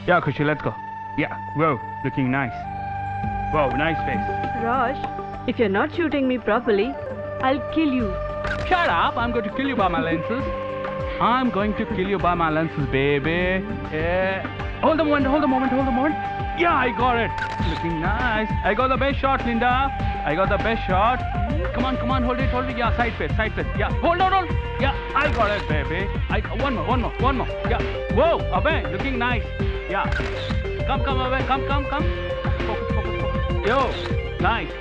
Yeah, Khushi, let's go. Yeah, whoa, looking nice. Wow, nice face. Raj, if you're not shooting me properly, I'll kill you. Shut up, I'm going to kill you by my lenses. I'm going to kill you by my lenses, baby. Yeah. Hold the moment. Yeah, I got it. Looking nice. I got the best shot, Linda. I got the best shot. Come on, hold it. Yeah, side face. Yeah, hold. Yeah, I got it, baby. One more. Yeah. Whoa, Abhay, looking nice. Yeah. Come, Abhay. Come. Focus. Yo, nice.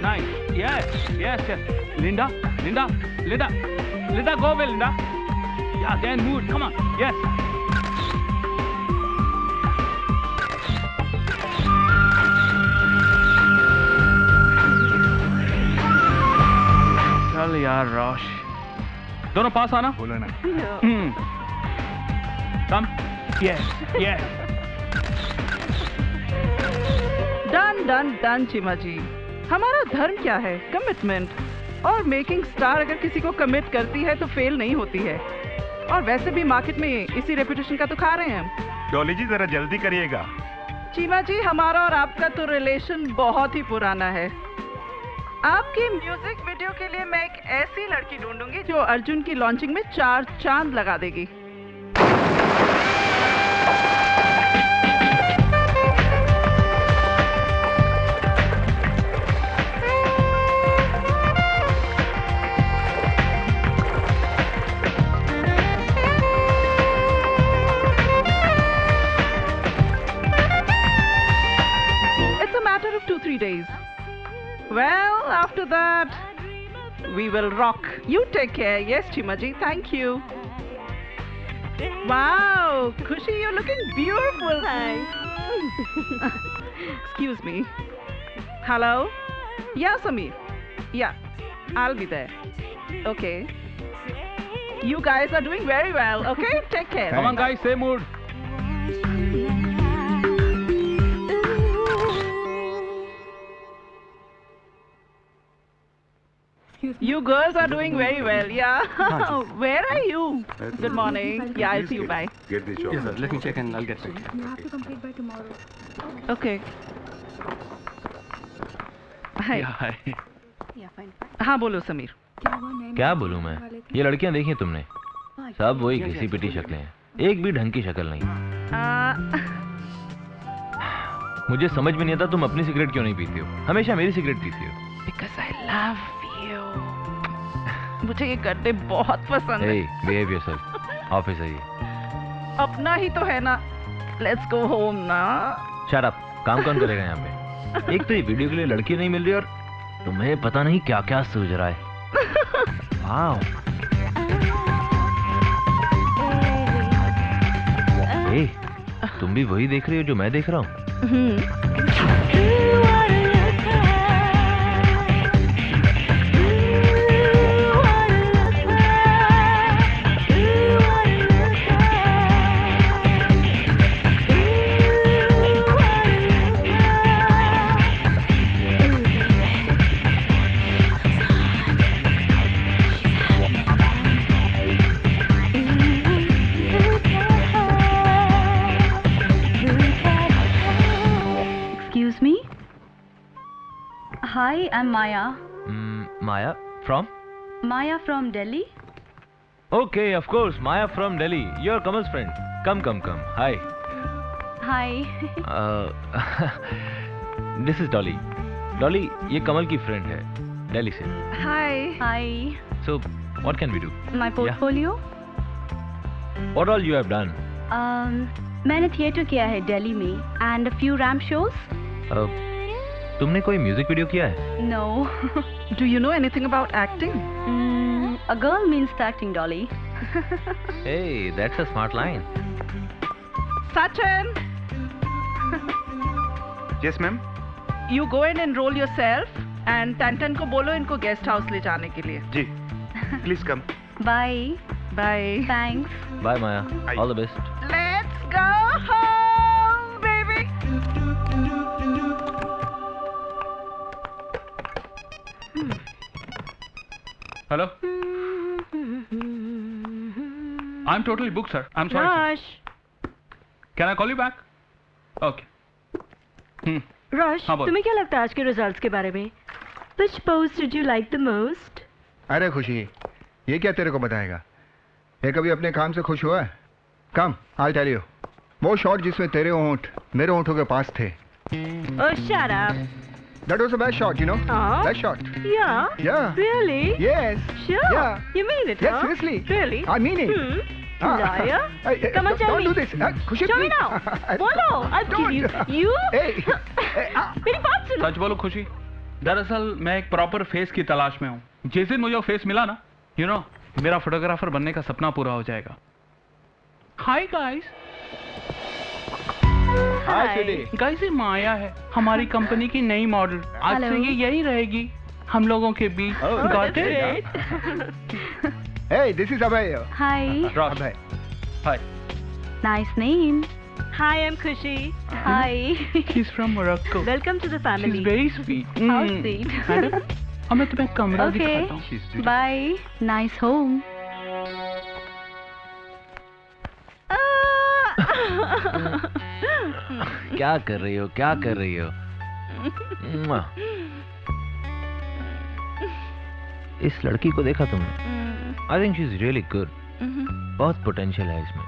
Yes. Linda, go away, Linda. Yeah, then mood. Come on. Yes. चल यार रोश दोनों पास आना बोलो ना कम yes done Cheema जी। हमारा धर्म क्या है? कमिटमेंट। और मेकिंग स्टार अगर किसी को कमिट करती है तो फेल नहीं होती है। और वैसे भी मार्केट में इसी रेपुटेशन का तो खा रहे हैं हम। डॉली जी जरा जल्दी करिएगा। चीमा जी, हमारा और आपका तो रिलेशन बहुत ही पुराना है। आपकी म्यूजिक वीडियो के लिए मैं एक ऐसी लड़की ढूंढूंगी जो अर्जुन की लॉन्चिंग में 4 चांद लगा देगी। It's a matter of 2-3 days. Well, after that, we will rock. You take care. Yes, Chimaji. Thank you. Wow, Khushi, you're looking beautiful. Thanks. Excuse me. Hello? Yeah, Sameer. Yeah, I'll be there. Okay. You guys are doing very well. Okay, take care. Come on, guys, same mood. You girls are doing very well, yeah. Where are you? Good morning. Yeah, I'll see you. Bye. Get this job. Yes, sir. Let me check and I'll get back. You have to complete by tomorrow. Okay. Hi. Yeah, fine. हाँ बोलो समीर। क्या बोलूं मैं? ये लड़कियां देखी तुमने? सब वही घिसी पिटी शक्लें हैं, एक भी ढंग की शक्ल नहीं। मुझे समझ में नहीं आता तुम अपनी सिगरेट क्यों नहीं पीती हो? हमेशा मेरी सिगरेट पीती हो। Because I love you. मुझे ये गड्ढे बहुत पसंद है। Hey, behave yourself. ऑफिस है ये। अपना ही तो है ना। Let's go home ना। Shut up. काम कौन करेगा यहाँ पे? एक तो ये वीडियो के लिए लड़की नहीं मिल रही और तुम्हें पता नहीं क्या क्या सूझ रहा है। वाओ। Hey, तुम भी वही देख रही हो जो मैं देख रहा हूँ। Hi, I'm Maya. Maya from? Maya from Delhi. Okay, of course, Maya from Delhi. You're Kamal's friend. Come. Hi. Hi. This is Dolly. Dolly, ये कमल की friend है, Delhi से. Hi. Hi. So, what can we do? My portfolio? What all you have done? मैंने theatre किया है दिल्ली में and a few ramp shows. तुमने कोई म्यूजिक वीडियो किया है? No. Do you know anything about acting? A girl means to acting, Dolly. Hey, that's a smart line. Sachin. Yes, ma'am. You go and enroll yourself and Tantan को बोलो इनको guest house ले जाने के लिए। जी. Please come. Bye. Bye. Thanks. Bye, Maya. Bye. All the best. Let's go home, baby. Hello? I'm totally booked, sir. I'm sorry, Raj, sir. Can I call you back? Okay rush, हाँ, बोल। तुम्हें क्या लगता है आज के results के बारे में? Which pose did you like the most? अरे खुशी, ये क्या तेरे को बताएगा? ये कभी अपने काम से खुश हुआ है? कम, I'll tell you. वो शॉट जिसमें तेरे होंठ मेरे होंठों के पास थे. Oh, shut up. That was the best shot, you know. Oh. Best shot. Yeah. Yeah. Really? Yes. Sure. Yeah. You mean it, Yes, huh? seriously. Really? I mean it. Liar. Come on, tell don't me. do this. खुशी, Show me please. now. Follow. I'll kill you. Don't. You? Hey. मेरी बात सुनो. सच बोलो खुशी, दरअसल मैं एक proper face की तलाश में हूँ. जिस दिन मुझे वो फेस मिला ना, यू नो, मेरा फोटोग्राफर बनने का सपना पूरा हो जाएगा. Hi guys. Hi, Sweetie. Guys, ये माया है, हमारी कंपनी की नई मॉडल. आज से Hello. ये यही रहेगी हम लोगों के बीच. Oh, Got that's it? great. Hey, this is Abhay. Hi. Ross. Abhay. Hi. Nice name. Hi, I'm Khushi. Hi. She's from Morocco. Welcome to the family. She's very sweet. How sweet. Madam, अब मैं तुम्हें कमरा दिखाता Okay. हूँ. Bye. Nice home. क्या कर रही हो, क्या कर रही हो? मुआ। इस लड़की को देखा तुमने? आई think she is really good. बहुत पोटेंशियल है इसमें.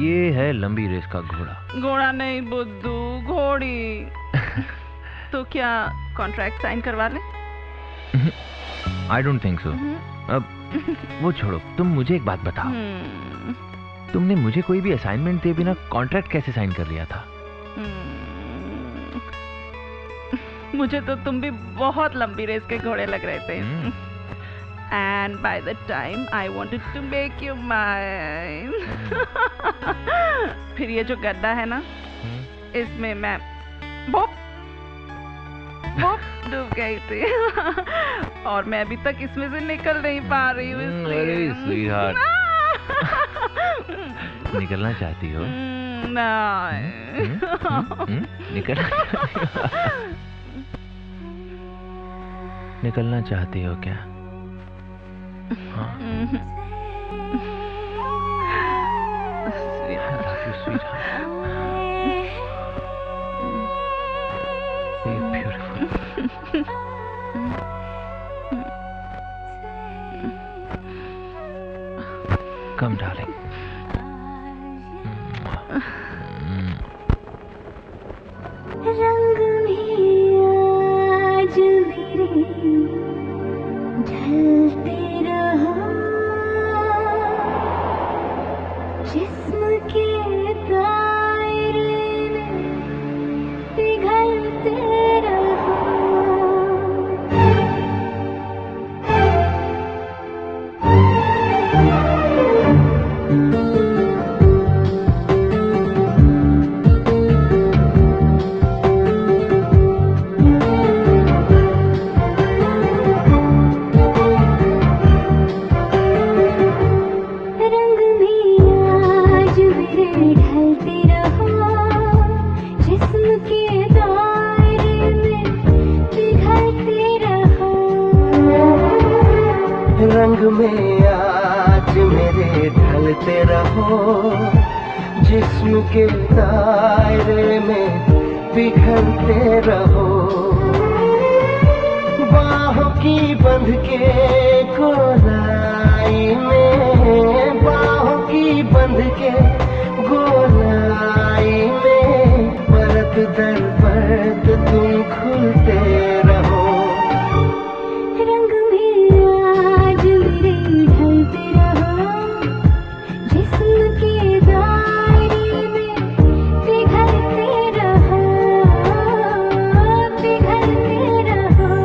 ये है लंबी रेस का घोड़ा. घोड़ा नहीं बुद्धू, घोड़ी. तो क्या कॉन्ट्रैक्ट साइन करवा ले? आई डोंट थिंक सो. अब वो छोड़ो, तुम मुझे एक बात बताओ. तुमने मुझे कोई भी असाइनमेंट दिए बिना कॉन्ट्रैक्ट कैसे साइन कर लिया था? मुझे तो तुम भी बहुत लंबी रेस के घोड़े लग रहे थे. And by the time I wanted to make you mine. फिर ये जो गड्ढा है ना, इसमें मैं बोप डूब गई थी. और मैं अभी तक इसमें से निकल नहीं पा रही हूँ. अरे स्वीटहार्ट, निकलना चाहती हो? निकलना चाहती हो क्या? हाँ? I love you, sweetheart. You're beautiful. Come, darling. रंग में आज मेरे ढलते रहो, जिस्म के दायरे में पिघलते रहो. रंग में आज मेरे ढलते रहो, जिस्म के दायरे में पिघलते रहो. रंग में आज मेरे ढलते रहो, जिस्म के दायरे में पिघलते रहो. बाहों की बंध के गोलाई में, बाहों की बंध के गोलाई में, परत दर परत तुम खुलते रहो. रंग में आज मेरे ढलते रहो, जिस्म के दायरे में पिघलते रहो, पिघलते रहो.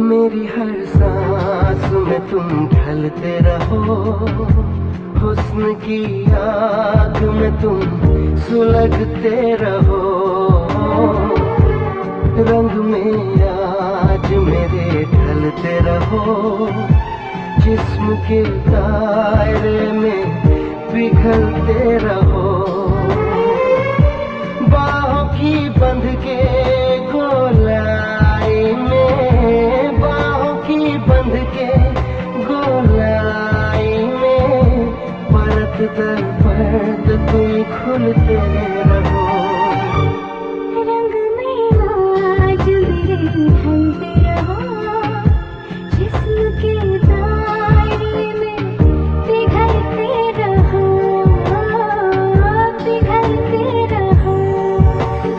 मेरी हर सांस में तुम ढलते रहो, हुस्न की आग में तुम सुलगते रहो, रंग में आज मेरे ढलते रहो, जिस्म के दायरे में पिघलते रहो, बाहों की बंध के गोलाई में, बाहों की बंध के गोलाई में, परत दर परत तुम खुलते रहो, रंग में आज मेरे ढलते रहो, जिस्म के दायरे में पिघलते रहो, पिघलते रहो,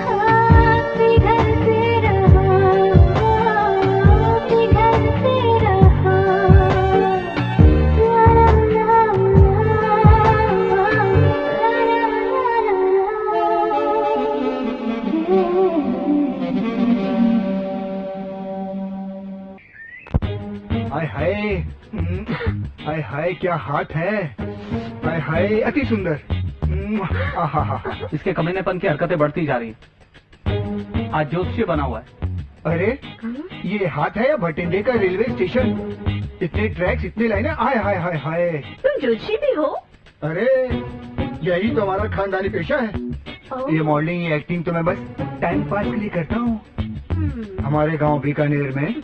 हाँ पिघलते रहो, पिघलते रहो, ला ला ला हाय हाय, हाय हाय क्या हाथ है, हाय हाय अति सुंदर, आहा, इसके कमीनेपन की हरकतें बढ़ती जा रही हैं। आज ज्योतिषी बना हुआ है। अरे ये हाथ है या भटिंडे का रेलवे स्टेशन, इतने ट्रैक्स इतने लाइनें, हाय हाय हाय हाय। तुम ज्योतिषी भी हो? अरे यही तो हमारा खानदानी पेशा है। ये मॉडलिंग ये एक्टिंग तो मैं बस टाइम पास के लिए करता हूँ। हमारे गांव बीकानेर में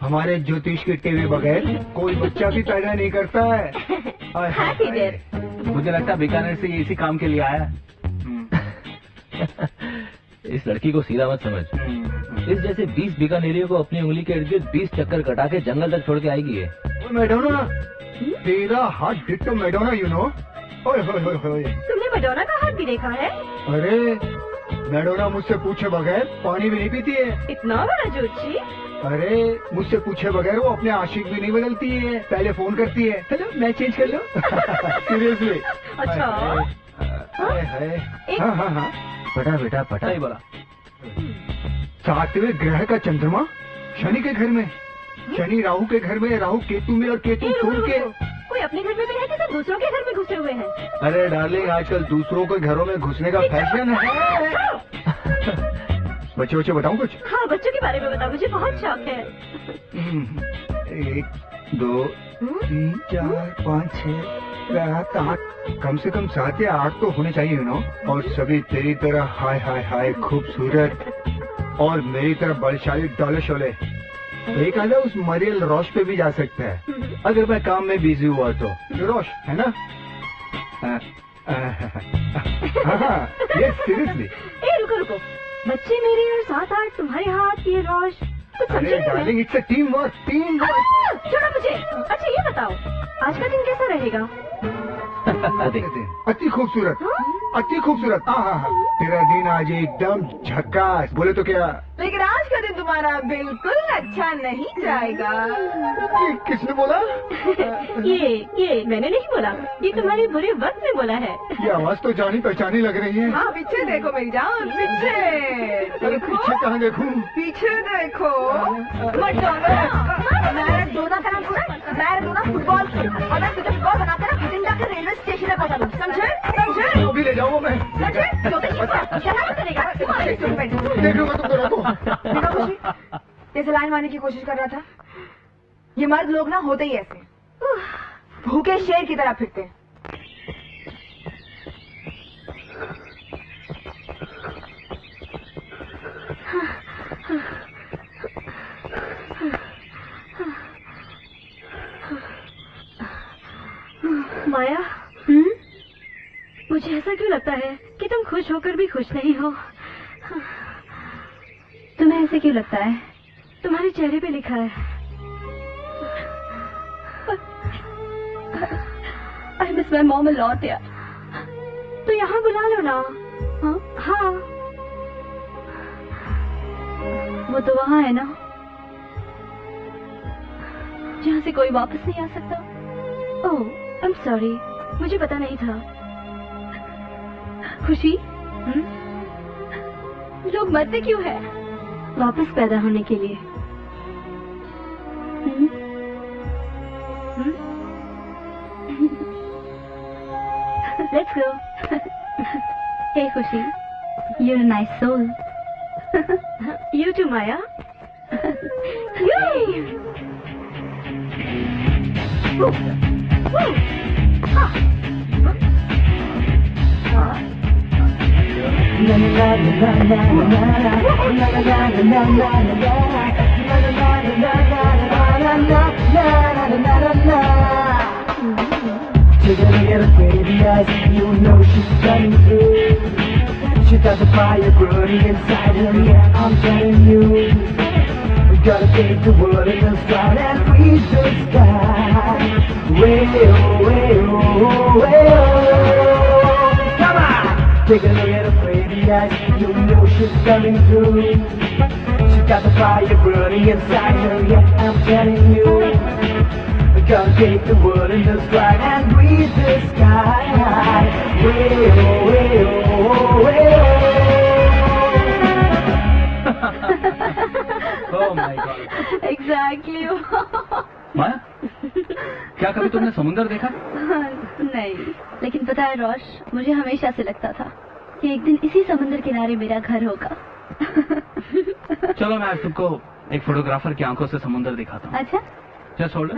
हमारे ज्योतिष के टीवी बगैर कोई बच्चा भी पैदा नहीं करता है। हाय हाय हाय। मुझे लगता है बीकानेर से ये इसी काम के लिए आया है। इस लड़की को सीधा मत समझ। इस जैसे 20 बीकानेरियों को अपनी उंगली के इर्द गिर्द 20 चक्कर कटा के जंगल तक छोड़ के आएगी ये। मैडोना, तेरा हाथ डिट्टो मैडोना, यू नो। ओए होए होए होए। तुमने मैडोना का हाथ भी देखा है? अरे मैडोना मुझसे पूछे बगैर पानी भी नहीं पीती है। इतना बड़ा ज्योतिषी? अरे मुझसे पूछे बगैर वो अपने आशिक भी नहीं बदलती है, पहले फोन करती है, हेलो मैं चेंज कर लो। सीरियसली। अच्छा। हाँ हाँ हाँ, पटा बेटा पटा। सही बोला। 7वें ग्रह का चंद्रमा शनि के घर में, शनि राहु के घर में, राहु केतु में और केतु सूर्य के। कोई अपने घर में भी है कि सब दूसरों के घर में घुसे हुए हैं? अरे डार्लिंग आजकल दूसरों के घरों में घुसने का फैशन है। बच्चे बच्चे बताऊं कुछ? हाँ बच्चों के बारे में बताओ, मुझे बहुत शौक है। 1 2 3 4 5 6 7 8, कम से कम 7 या 8 तो होने चाहिए, यू नो। और सभी तेरी तरह हाय हाय हाय खूबसूरत और मेरी तरह बलशाली डॉलर शोले। एक आधा उस मरियल रोश पे भी जा सकता है अगर मैं काम में बिजी हुआ तो। रोश है ना? ये सीरियसली। ए रुको रुको, बच्चे मेरे और 7-8 तुम्हारे हाथ, ये रोश कुछ समझे अरे नहीं मैं। Darling it's a team work, team work. छोड़ो मुझे। अच्छा ये बताओ, आज का दिन कैसा रहेगा? अति खूबसूरत, अति खूबसूरत। हाँ हाँ हाँ, तेरा दिन आज एकदम झक्कास। बोले तो क्या? लेकिन आज का दिन तुम्हारा बिल्कुल अच्छा नहीं जाएगा। किसने बोला? ये मैंने नहीं बोला, ये तुम्हारे बुरे वक्त में बोला है। ये आवाज तो जानी पहचानी लग रही है। हाँ पीछे देखो मेरी जान, पीछे अरे पीछे कहाँ देखूं? पीछे देखो। मैराडोना का नाम सुना? मैराडोना फुटबॉल खेलता, और मैं तुझे फुटबॉल बनाकर भटिंडा के रेलवे स्टेशन में पहुंचा दूँ, समझे? समझे? अभी ले जाऊंगा मैं। समझे? क्या करेगा? देख लूंगा तुमको, रखो। देखो खुशी, जैसे लाइन मारने की कोशिश कर रहा था। ये मर्द लोग ना होते ही ऐसे, भूखे शेर की तरह फिरते हैं। माया, मुझे ऐसा क्यों लगता है कि तुम खुश होकर भी खुश नहीं हो? तुम्हें ऐसे क्यों लगता है? तुम्हारे चेहरे पे लिखा है। I miss my mom a lot यार। तो यहाँ बुला लो ना। हाँ, वो तो वहाँ है ना, जहाँ से कोई वापस नहीं आ सकता। ओह, I'm sorry, मुझे पता नहीं था। खुशी, लोग मरते क्यों है? वापस पैदा होने के लिए। Let's go. Hey, Khushi. You're a nice soul. You too, Maya. Yay! Woo! Woo! Ha! Take a look at her pretty eyes, you know she's coming through. She got the fire burning inside her, yeah, I'm telling you. We gotta take the world in the sun and breathe the sky. Way oh, way oh, way oh. Come on! Take a look at her pretty eyes, you know she's coming through. She got the fire burning inside her, yeah, I'm telling you. We gotta take the world in the stride and breathe the sky. Way oh, way oh, way oh. Oh my God. Exactly. माया, क्या कभी तुमने समुंदर देखा? नहीं, लेकिन पता है रोश, मुझे हमेशा से लगता था कि एक दिन इसी समुद्र किनारे मेरा घर होगा। चलो मैं आज तुमको एक फोटोग्राफर की आंखों से समुंदर दिखाता हूँ। अच्छा? Just hold.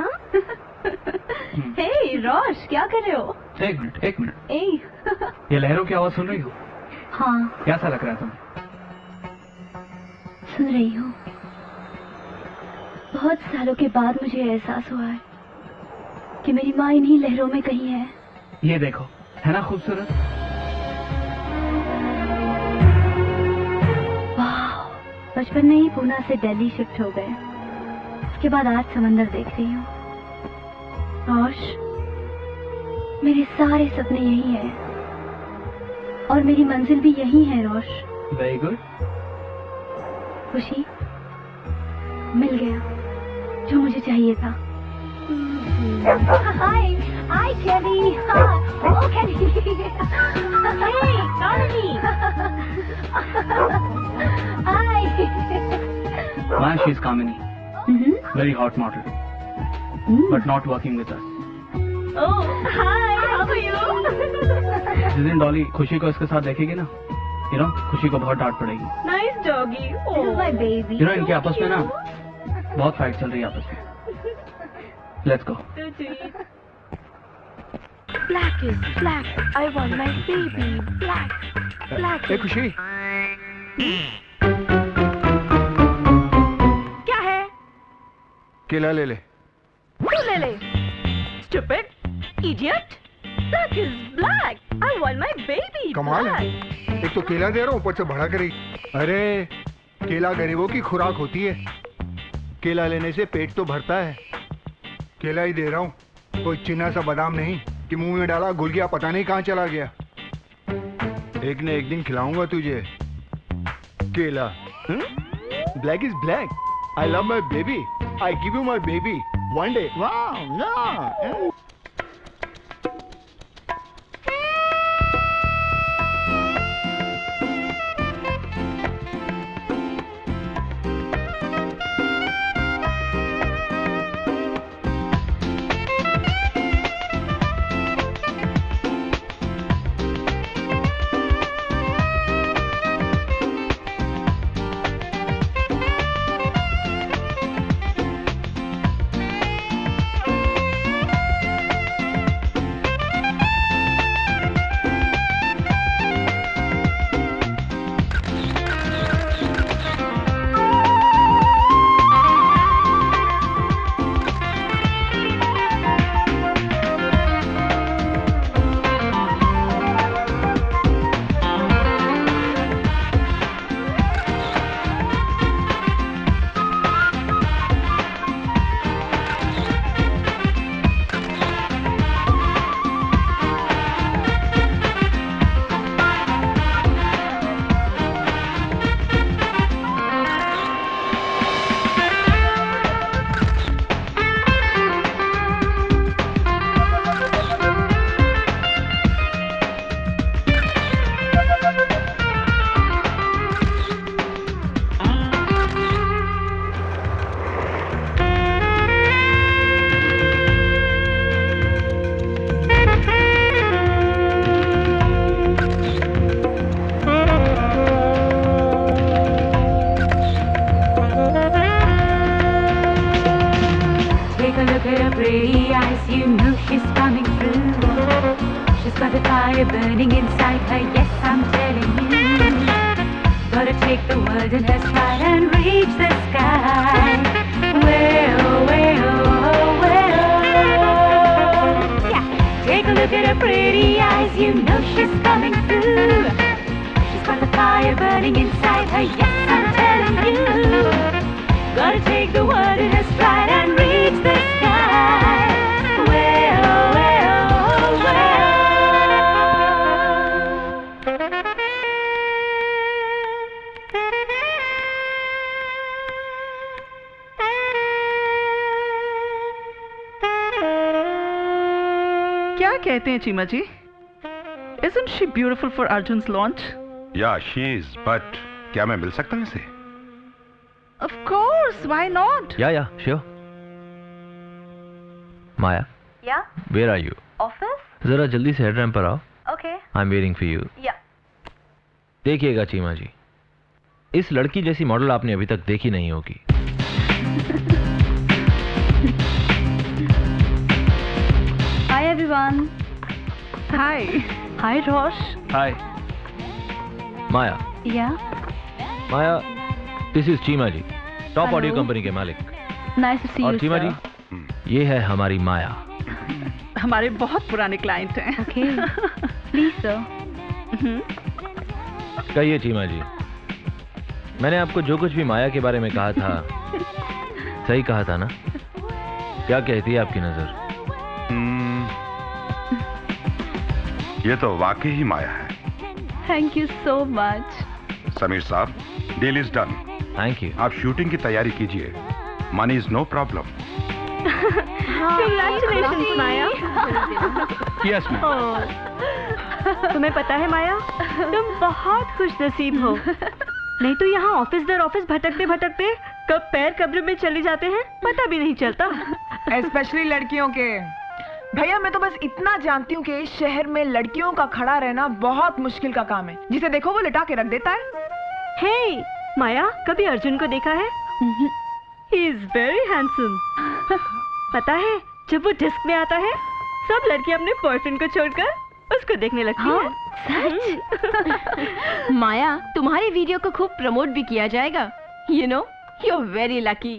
हे रोश, क्या कर रहे हो? एक मिनट, एक मिनट। ए, ये लहरों की आवाज सुन रही हो? हाँ, कैसा लग रहा है तुम्हें? सुन रही हूँ। बहुत सालों के बाद मुझे एहसास हुआ है कि मेरी माँ इन्हीं लहरों में कहीं है। ये देखो, है ना खूबसूरत? वाह, बचपन में ही पूना से दिल्ली शिफ्ट हो गए। उसके बाद आज समंदर देख रही हूँ। रोश, मेरे सारे सपने यही हैं और मेरी मंजिल भी यही है रोश। Very good. खुशी, मिल गया जो मुझे चाहिए था। हाय, हाय केली। ओ केली। हे, Dorothy. Hi. Maya, she's Kamini. Very hot model, but not working with us. Oh, hi. How are you? जिस दिन डॉली खुशी को इसके साथ देखेगी ना, खुशी को बहुत डांट पड़ेगी। Nice doggy. This is my baby. इनके आपस में ना बहुत फाइट चल रही है आपस में। Let's go. Black is black. I want my baby black. Black. ए खुशी, क्या है? केला ले ले। तू ले ले. Stupid. Idiot. Black is black. I want my baby कमाल है, black. एक तो केला दे रहा हूँ, ऊपर से भड़ा करी। अरे केला गरीबों की खुराक होती है, केला लेने से पेट तो भरता है। केला ही दे रहा हूँ, कोई चिन्ना सा बादाम नहीं कि मुंह में डाला घुल गया, पता नहीं कहाँ चला गया। एक न एक दिन खिलाऊंगा तुझे केला। Black is black, I love my baby, I give you my baby one day. वाह, Take a look at her pretty eyes, you know she's coming through. She's got a fire burning inside her, yes, I'm telling you. Gotta take the world in her stride and reach the sky. Well, well, well. Yeah. Take a look at her pretty eyes, you know she's coming through. She's got the fire burning inside her, yes, I'm telling you. Gotta take the world in her stride and reach the sky. Well, well, well. क्या कहते हैं चीमा जी? Isn't she beautiful for Arjun's launch? या she is, but क्या मैं मिल सकता हूँ इसे? Of course, why not? Yeah sure. Maya, Yeah? Where are you? Office? जरा जल्दी से हेड रैम्प पर आओ। Okay. I am waiting for you. Yeah. देखिएगा चीमा जी, इस लड़की जैसी मॉडल आपने अभी तक देखी नहीं होगी। Hi everyone. Hi. Hi Rosh. Hi. Maya, Yeah. Maya, this is Cheema ji, top Hello. Audio company के मालिक। Nice to see और you. चीमा sir. जी, ये है हमारी माया। हमारे बहुत पुराने क्लाइंट हैं। Okay. Please sir. कहिए चीमा जी, मैंने आपको जो कुछ भी माया के बारे में कहा था, सही कहा था ना? क्या कहती है आपकी नजर? ये तो वाकई ही माया है। Thank you so much. Sameer साहब, deal is done. Thank you. आप शूटिंग की तैयारी कीजिए। Money is no problem. Congratulations, Maya. Yes, ma'am. तुम्हें पता है माया, तुम बहुत खुश नसीब हो। नहीं तो यहाँ ऑफिस दर ऑफिस भटकते भटकते कब पैर कब्र में चले जाते हैं पता भी नहीं चलता। स्पेशली लड़कियों के। भैया मैं तो बस इतना जानती हूँ कि इस शहर में लड़कियों का खड़ा रहना बहुत मुश्किल का काम है। जिसे देखो वो लिटा के रख देता है। हे माया, कभी अर्जुन को देखा है? He is very handsome. पता है जब वो डिस्क में आता है सब लड़कियां अपने बॉयफ्रेंड को छोड़कर उसको देखने लगती हैं। सच? माया, तुम्हारी वीडियो को खूब प्रमोट भी किया जाएगा। You know, you're very lucky.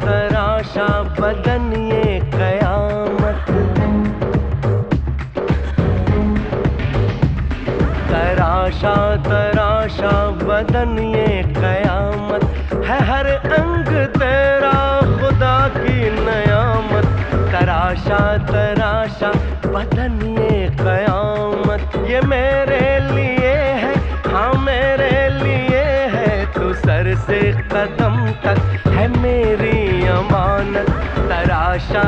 तराशा बदन ये कयामत, तराशा बदन ये कयामत है, हर अंग तेरा खुदा की नयामत। तराशा बदन ये कयामत, ये मेरे लिए है, हाँ मेरे लिए है, तू सर से कदम तक है मेरी अमानत। तराशा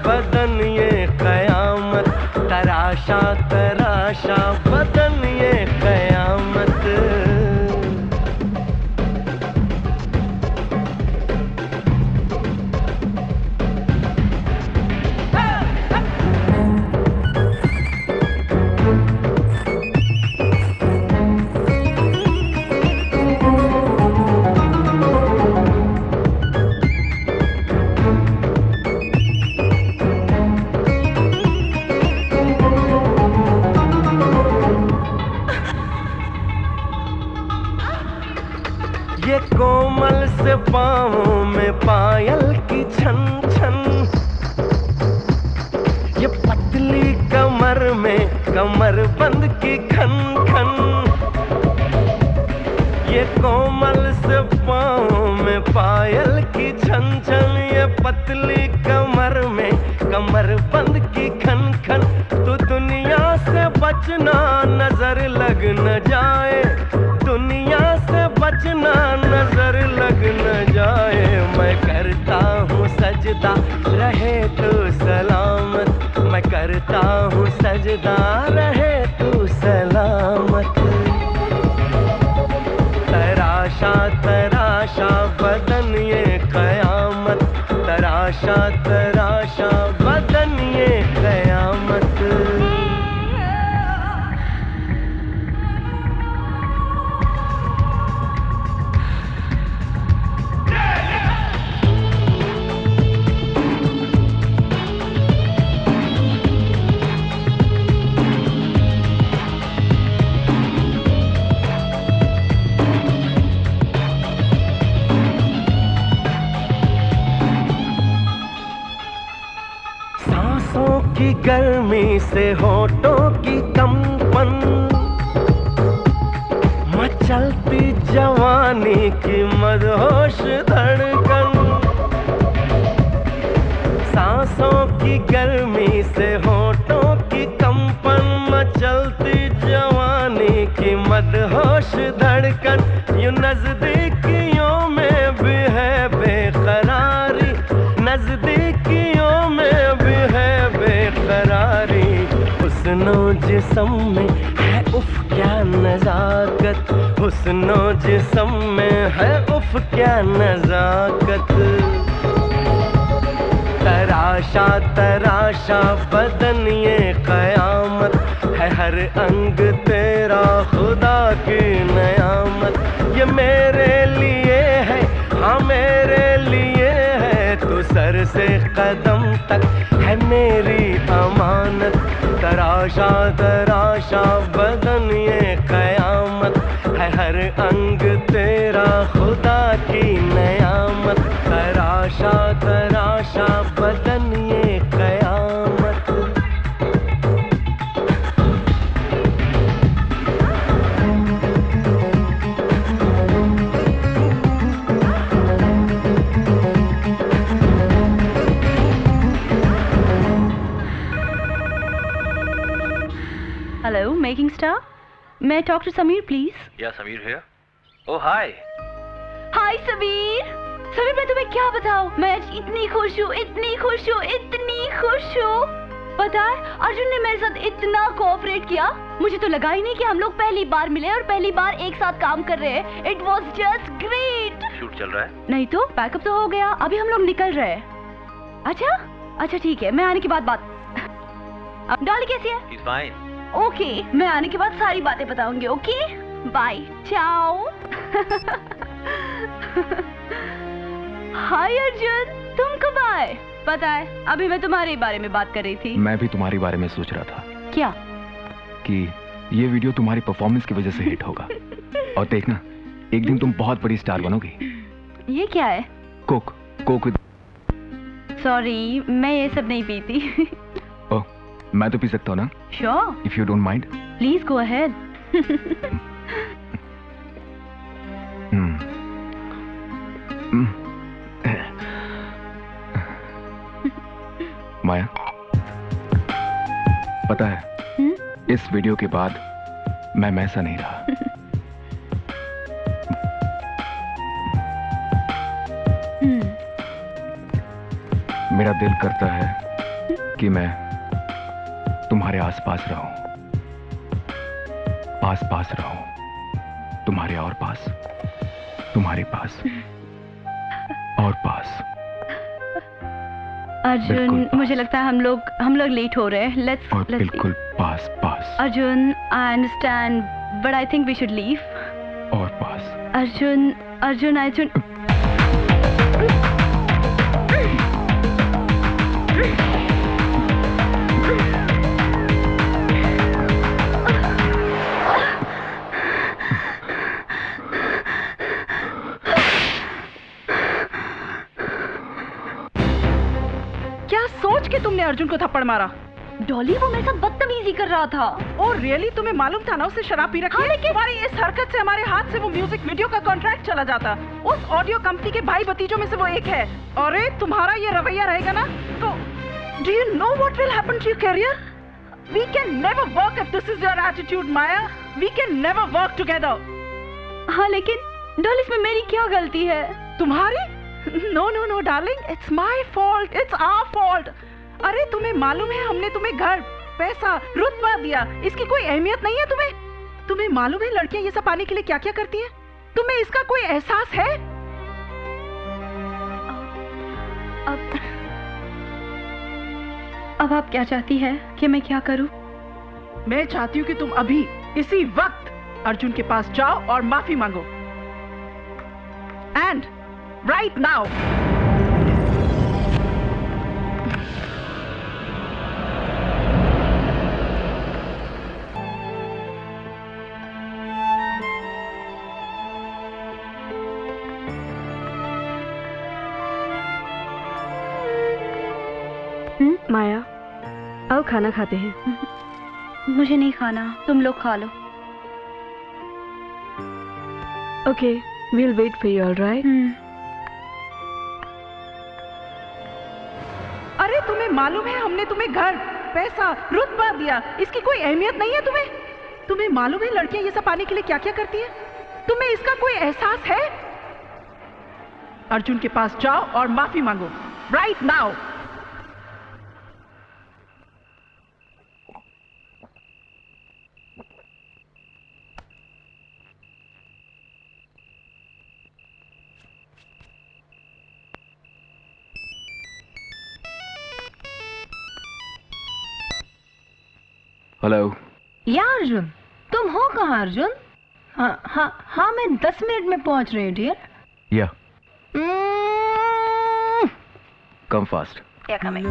बदन ये कयामत, तराशा बदन ये कयामत। ये कोमल से पाँवों में पायल की छन छन, ये पतली कमर में कमर बंद की खन खन। ये कोमल से पाँवों में पायल की छन छन, ये पतली कमर में कमर बंद की खन खन। तू दुनिया से बचना नजर लग न जाए, दुनिया से बचना नजर लग न जाए। मैं करता हूँ सजदा रहे तू सलामत, मैं करता हूँ सजदा रहे तू सलामत। तराशा तराशा बदन ये कयामत, तराशा तराशा बदन ये कयामत। की गर्मी से होठों की कंपन, मचलती जवानी की मदहोश धड़कन। सांसों की गर्मी से होठों की कंपन, मचलती जवानी की मदहोश धड़कन। यूं नजदीकियों में भी है बेकरारी, नजदीकियों में भी है बेकरारी। हुस्नो जिस्म में है उफ क्या नजाकत, हुस्नो जिस्म में है उफ क्या नजाकत। तराशा तराशा बदन ये कयामत है, हर अंग तेरा खुदा की नयामत। ये मेरे लिए है, हाँ मेरे लिए है, तू सर से कदम तक है मेरी अमानत। तराशा तराशा बदन ये कयामत है, हर अंग तेरा खुदा की नयामत। तराशा तराशा बदन ये कयामत। हेलो मेकिंग स्टार, मैं टॉक टू समीर प्लीज। या समीर हियर। ओह हाय। हाय समीर। समीर मैं तुम्हें क्या बताऊं, मैं आज इतनी खुश हूँ, इतनी खुश हूँ, इतनी खुश हूँ। पता है अर्जुन ने मेरे साथ इतना कोऑपरेट किया, मुझे तो लगा ही नहीं कि हम लोग पहली बार मिले और पहली बार एक साथ काम कर रहे हैं। It was just great. Shoot चल रहा है? नहीं तो पैकअप तो हो गया, अभी हम लोग निकल रहे हैं। अच्छा ठीक है, मैं आने के बाद बात। डॉली कैसी है? He's fine. ओके, मैं आने के बाद सारी बातें बताऊंगी। ओके बाय, चाओ। हाय अर्जुन, तुम कब आए? पता है अभी मैं तुम्हारे बारे में बात कर रही थी। मैं भी तुम्हारे बारे में सोच रहा था। क्या? कि ये वीडियो तुम्हारी परफॉर्मेंस की वजह से हिट होगा और देखना एक दिन तुम बहुत बड़ी स्टार बनोगी। ये क्या है? Coke with. सॉरी मैं ये सब नहीं पीती। ओह, मैं तो पी सकता हूँ ना? Sure, if you don't mind. Please go ahead. Maya, पता है इस वीडियो के बाद मैं वैसा नहीं रहा। मेरा दिल करता है कि मैं तुम्हारे आसपास रहूं, आसपास रहूं, तुम्हारे और पास, तुम्हारे पास और पास। अर्जुन मुझे लगता है हम लोग लेट हो रहे हैं। लेट्स बिल्कुल पास पास। Arjun I understand but I think we should leave. और पास। अर्जुन क्या सोच के तुमने अर्जुन को थप्पड़ मारा? डॉली वो मेरे साथ बदतमीजी कर रहा था। और रियली तुम्हें मालूम था ना उसे शराब पी रखी है? लेकिन तुम्हारी इस हरकत से हमारे हाथ से वो म्यूजिक वीडियो का कॉन्ट्रैक्ट चला जाता। उस ऑडियो कंपनी के भाई भतीजों में से वो एक है। अरे तुम्हारा ये रवैया रहेगा ना तो do you know what will happen to your career? We can never work if this is your attitude, Maya. We can never work together. हाँ लेकिन डॉल इसमें मेरी क्या गलती है? तुम्हारी? No, no, no, darling. It's my fault. It's our fault. अरे तुम्हें मालूम है हमने तुम्हें घर, पैसा, रुतबा दिया, इसकी कोई अहमियत नहीं है तुम्हें? तुम्हें मालूम है लड़कियां ये सब पाने के लिए क्या क्या करती हैं? तुम्हें इसका कोई एहसास है? अब आप क्या चाहती है कि मैं क्या करूं? मैं चाहती हूँ कि तुम अभी इसी वक्त अर्जुन के पास जाओ और माफी मांगो। And right now. माया, आओ खाना खाते हैं। मुझे नहीं खाना, तुम लोग खा लो। Okay, we'll wait for you, all right? अरे तुम्हें मालूम है हमने तुम्हें घर, पैसा, रुतबा दिया, इसकी कोई अहमियत नहीं है तुम्हें? तुम्हें मालूम है लड़कियां ये सब पाने के लिए क्या क्या करती हैं? तुम्हें इसका कोई एहसास है? अर्जुन के पास जाओ और माफी मांगो राइट नाउ। हेलो। या अर्जुन, तुम हो कहाँ अर्जुन? हाँ मैं 10 मिनट में पहुंच रही हूँ डियर। या कम फास्ट। या coming.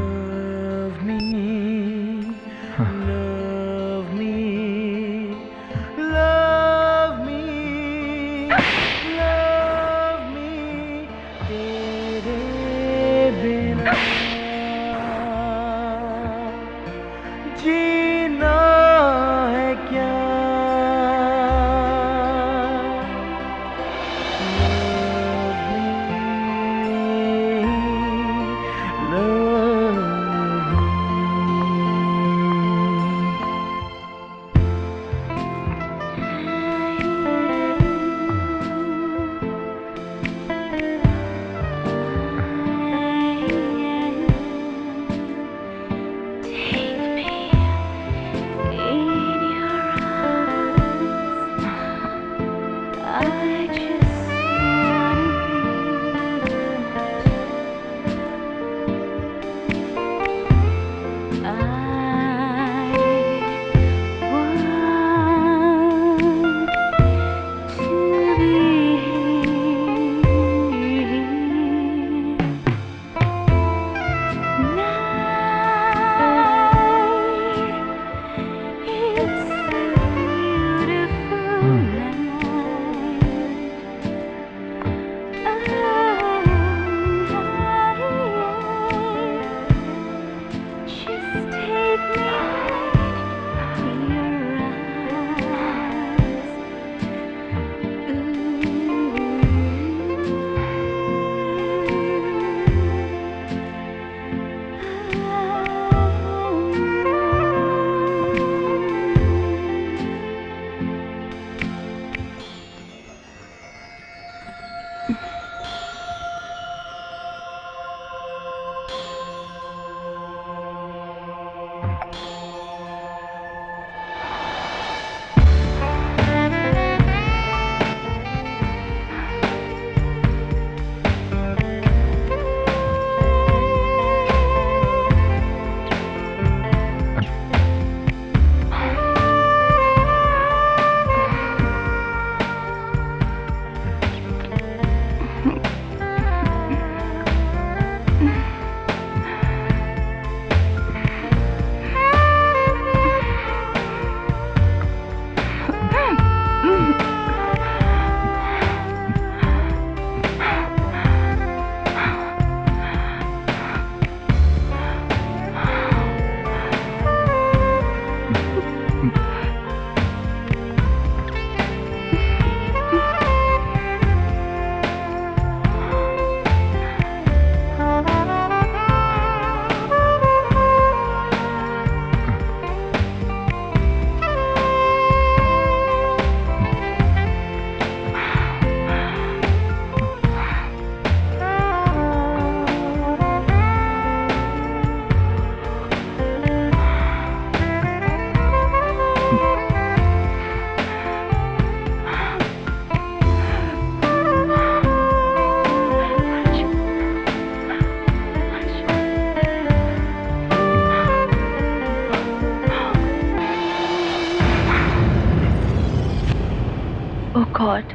God,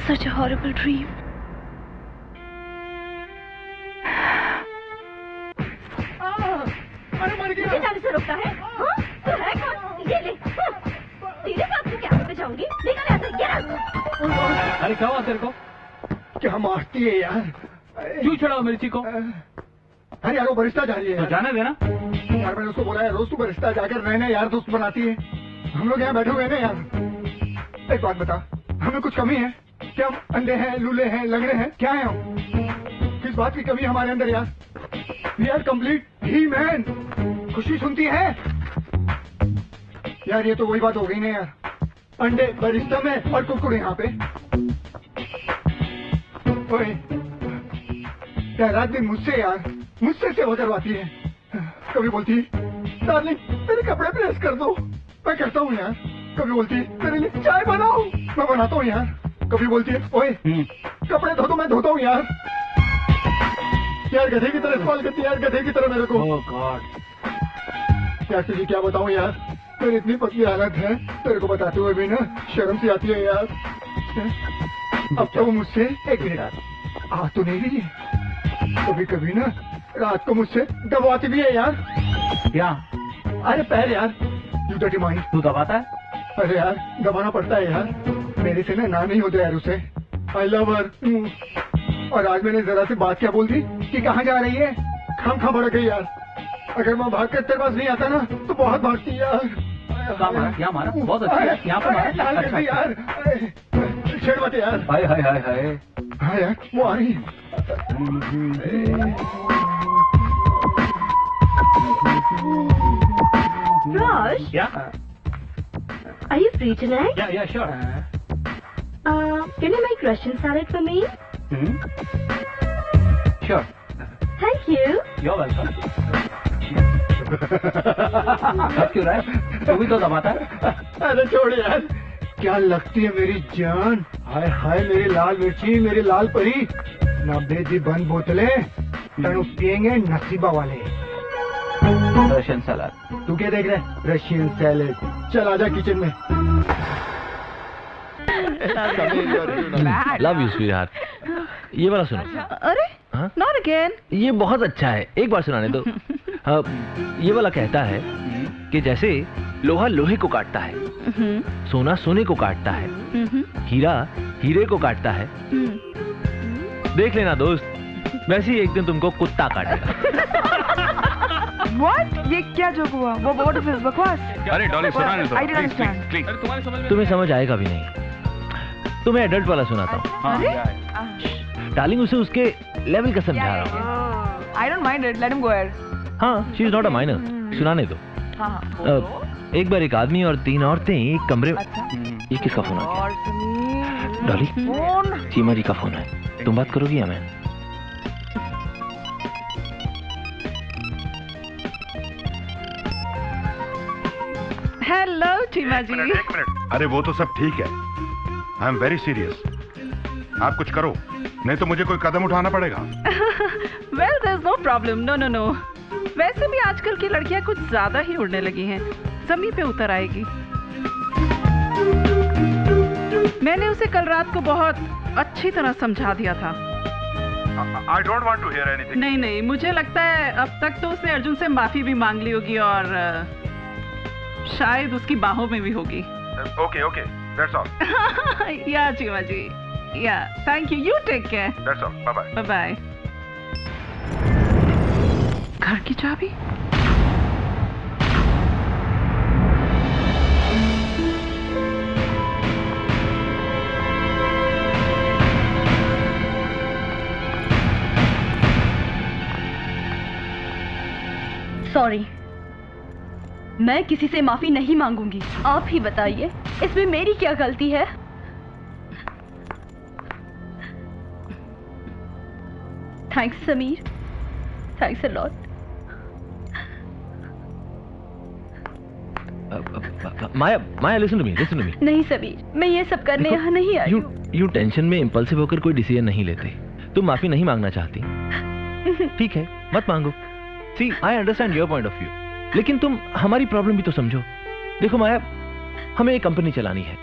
such a horrible dream. अरे मर गया। मुझे जाने से रोकता है? हाँ? तू है कौन? ये ले। तेरे साथ मैं क्या करते जाऊंगी? निकल यहाँ से, get out! अरे क्या हुआ तेरे को? क्या मारती है यार? क्यों छुड़ाओ मिर्ची को? अरे यार वो बरिस्ता जा रही है। तो जाने देना। यार मैंने उसको बोला है रोज तू बरिस्ता जाकर रहना यार, दोस्त बनाती है। हम लोग यहाँ बैठे हुए हैं ना यार। एक बात बता, हमें कुछ कमी है क्या? हम अंधे हैं, लूले हैं, लंगड़े हैं, क्या है हम? किस बात की कमी है हमारे अंदर यार? We are complete he man. खुशी सुनती है यार? ये तो वही बात हो गई ना यार, अंडे बरिस्ता में और कुरकुरे यहाँ पे। ओए यार रात दिन मुझसे यार, मुझसे सेवा करवाती है। कभी बोलती डार्लिंग मेरे कपड़े प्रेस कर दो, मैं करता हूँ यार। कभी बोलती मेरे लिए चाय बनाओ, मैं बनाता हूँ यार। कभी बोलती है ओए कपड़े धो दो, मैं धोता हूँ यार। यार गधे की तरह इस्तेमाल करती है यार, गधे की तरह मेरे को। ओह गॉड यार, तुझे क्या बताऊँ यार, मेरी इतनी पतली हालत है, तेरे को बताते हुए भी ना शर्म सी आती है यार। अब तो वो मुझसे एक मिनट आ तो नहीं रही है, कभी कभी ना रात को मुझसे दबाती भी है यार। क्या? अरे पैर यार, यू डर्टी माइंड। तू दबाता है? अरे यार दबाना पड़ता है यार, मेरे से ना नहीं होता यार उसे। आई लव हर। और आज मैंने जरा से बात क्या बोल दी कि कहाँ जा रही है, खाम भड़क गई यार। अगर मैं भाग कर तेरे पास नहीं आता ना तो बहुत भागती यार। यहाँ मारा बहुत अच्छा है, यहाँ पे मारा। अच्छा यार, छेड़ मत यार। हाय हाय हाय हाय। हाँ यार वो आ रही है। Raj? Yeah. Are you free tonight? Yeah, sure. Can you make Russian salad for me? Sure. Thank you. You're welcome. क्यों रहा है? तू भी तो दबाता है। अरे छोड़ यार, क्या लगती है मेरी जान। हाय हाय मेरी लाल मिर्ची, मेरी लाल परी। 90 दी बंद बोतलें तनु पियेंगे नसीबा वाले। रशियन सलाद। तू क्या देख रहा है? Russian salad. चल आजा किचन में। Love you sweetheart. ये वाला सुनो। अरे नॉट अगेन। ये बहुत अच्छा है, एक बार सुनाने दो। ये वाला कहता है कि जैसे लोहा लोहे को काटता है, सोना सोने को काटता है, हीरा हीरे को काटता है। देख लेना दोस्त, वैसे ही एक दिन तुमको कुत्ता काटेगा। What? ये क्या जोक हुआ? वो what is this बकवास? अरे डॉली सुनाने दो। I didn't understand. प्लीज। तुम्हें समझ आएगा भी नहीं। तुम्हें एडल्ट वाला सुनाता हूँ। डार्लिंग उसे उसके लेवल का समझा रहा हूँ। I don't mind it. Let him go ahead. हाँ, she is not a minor. सुनाने दो। एक बार एक आदमी और 3 औरतें एक कमरे। ये किसका फोन आ गया? डॉली, सीमा जी का फोन है। तुम बात करोगी या मैं? हेलो चीमा जी। एक मिनट। अरे वो तो सब ठीक है, आई एम वेरी सीरियस। आप कुछ करो, नहीं तो मुझे कोई कदम उठाना पड़ेगा। Well there is no problem. No. वैसे भी आजकल की लड़कियां कुछ ज्यादा ही उड़ने लगी हैं, जमीन पे उतर आएगी। मैंने उसे कल रात को बहुत अच्छी तरह समझा दिया था। I don't want to hear anything. नहीं, मुझे लगता है अब तक तो उसने अर्जुन से माफी भी मांग ली होगी और शायद उसकी बाहों में भी होगी। Okay, that's all. या Cheema ji, yeah thank you. You take care. That's all. Bye bye. घर की चाबी? सॉरी, मैं किसी से माफी नहीं मांगूंगी। आप ही बताइए, इसमें मेरी क्या गलती है? Thanks Sameer, thanks a lot. Maya listen to me. नहीं समीर, मैं ये सब करने यहाँ नहीं आई। यू टेंशन में इम्पल्सिव होकर कोई डिसीजन नहीं लेते। तुम माफी नहीं मांगना चाहती, ठीक है, मत मांगो। See, I understand your point of view, लेकिन तुम हमारी प्रॉब्लम भी तो समझो। देखो माया, हमें एक कंपनी चलानी है,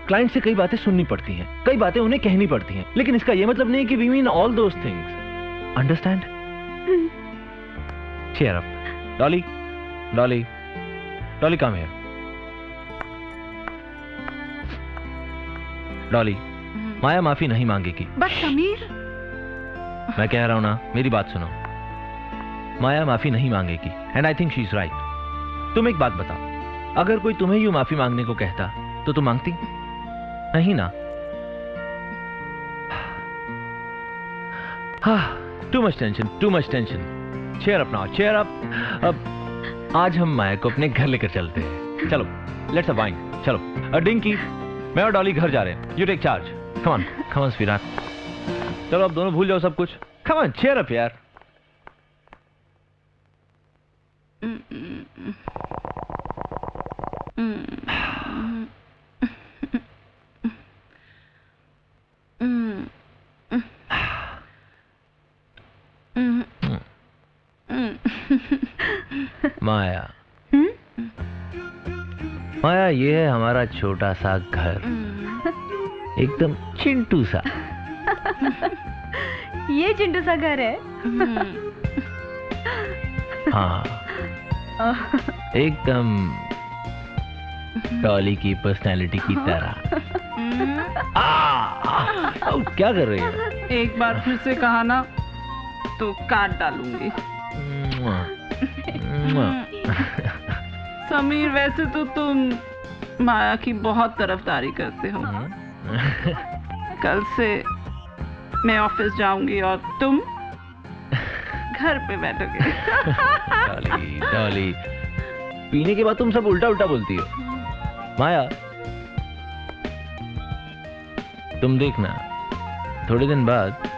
क्लाइंट से कई बातें सुननी पड़ती हैं, कई बातें उन्हें कहनी पड़ती हैं, लेकिन इसका यह मतलब नहीं कि we mean all those things. Understand? Cheer up. Dolly, Dolly, Dolly come here. Dolly, Maya माफी नहीं मांगेगी। बस समीर, मैं कह रहा हूं ना, मेरी बात सुनो। माया माफी नहीं मांगेगी and I think she is right. तुम एक बात बताओ, अगर कोई तुम्हें यूं माफी मांगने को कहता तो तुम मांगती? नहीं ना? Too much tension, too much tension. Cheer up now, cheer up. अब आज हम माया को अपने घर लेकर चलते हैं। चलो, लेट्स अ वाइन। चलो डिंकी, मैं और डॉली घर जा रहे हैं। You take charge. Come on, come on sweetheart. चलो अब दोनों भूल जाओ सब कुछ। कम ऑन, चीयर अप यार। माया, माया, ये है हमारा छोटा सा घर, एकदम चिंटू सा। ये चिंटू सा घर है। हाँ, एकदम डॉली की पर्सनैलिटी की तरह। क्या कर रही है? एक बार फिर से कहा ना तो काट डालूंगी। समीर, वैसे तो तुम माया की बहुत तरफदारी करते हो। कल से मैं ऑफिस जाऊंगी और तुम घर पे बैठोगे। डॉली, डॉली, पीने के बाद तुम सब उल्टा उल्टा बोलती हो। माया, तुम देखना, थोड़े दिन बाद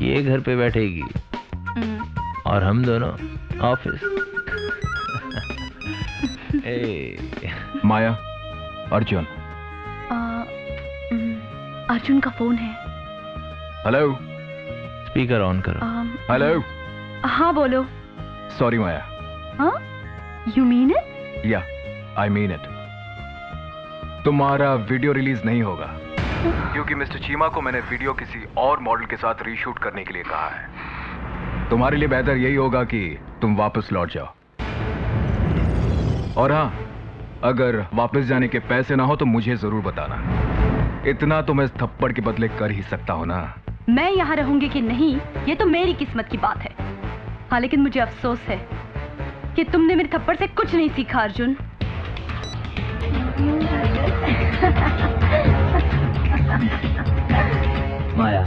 ये घर पे बैठेगी और हम दोनों ऑफिस। माया, अर्जुन। अर्जुन का फोन है। हेलो। स्पीकर ऑन करो। हेलो। हाँ बोलो। सॉरी माया। हाँ? You mean it? या, आई मीन इट। तुम्हारा वीडियो रिलीज नहीं होगा क्योंकि मिस्टर चीमा को मैंने वीडियो किसी और मॉडल के साथ रीशूट करने के लिए कहा है। तुम्हारे लिए बेहतर यही होगा कि तुम वापस लौट जाओ। और हाँ, अगर वापस जाने के पैसे ना हो तो मुझे जरूर बताना। इतना तो मैं इस थप्पड़ के बदले कर ही सकता हूं ना। मैं यहाँ रहूंगी कि नहीं, ये तो मेरी किस्मत की बात है। हाँ, लेकिन मुझे अफसोस है कि तुमने मेरे थप्पड़ से कुछ नहीं सीखा Arjun. Maya,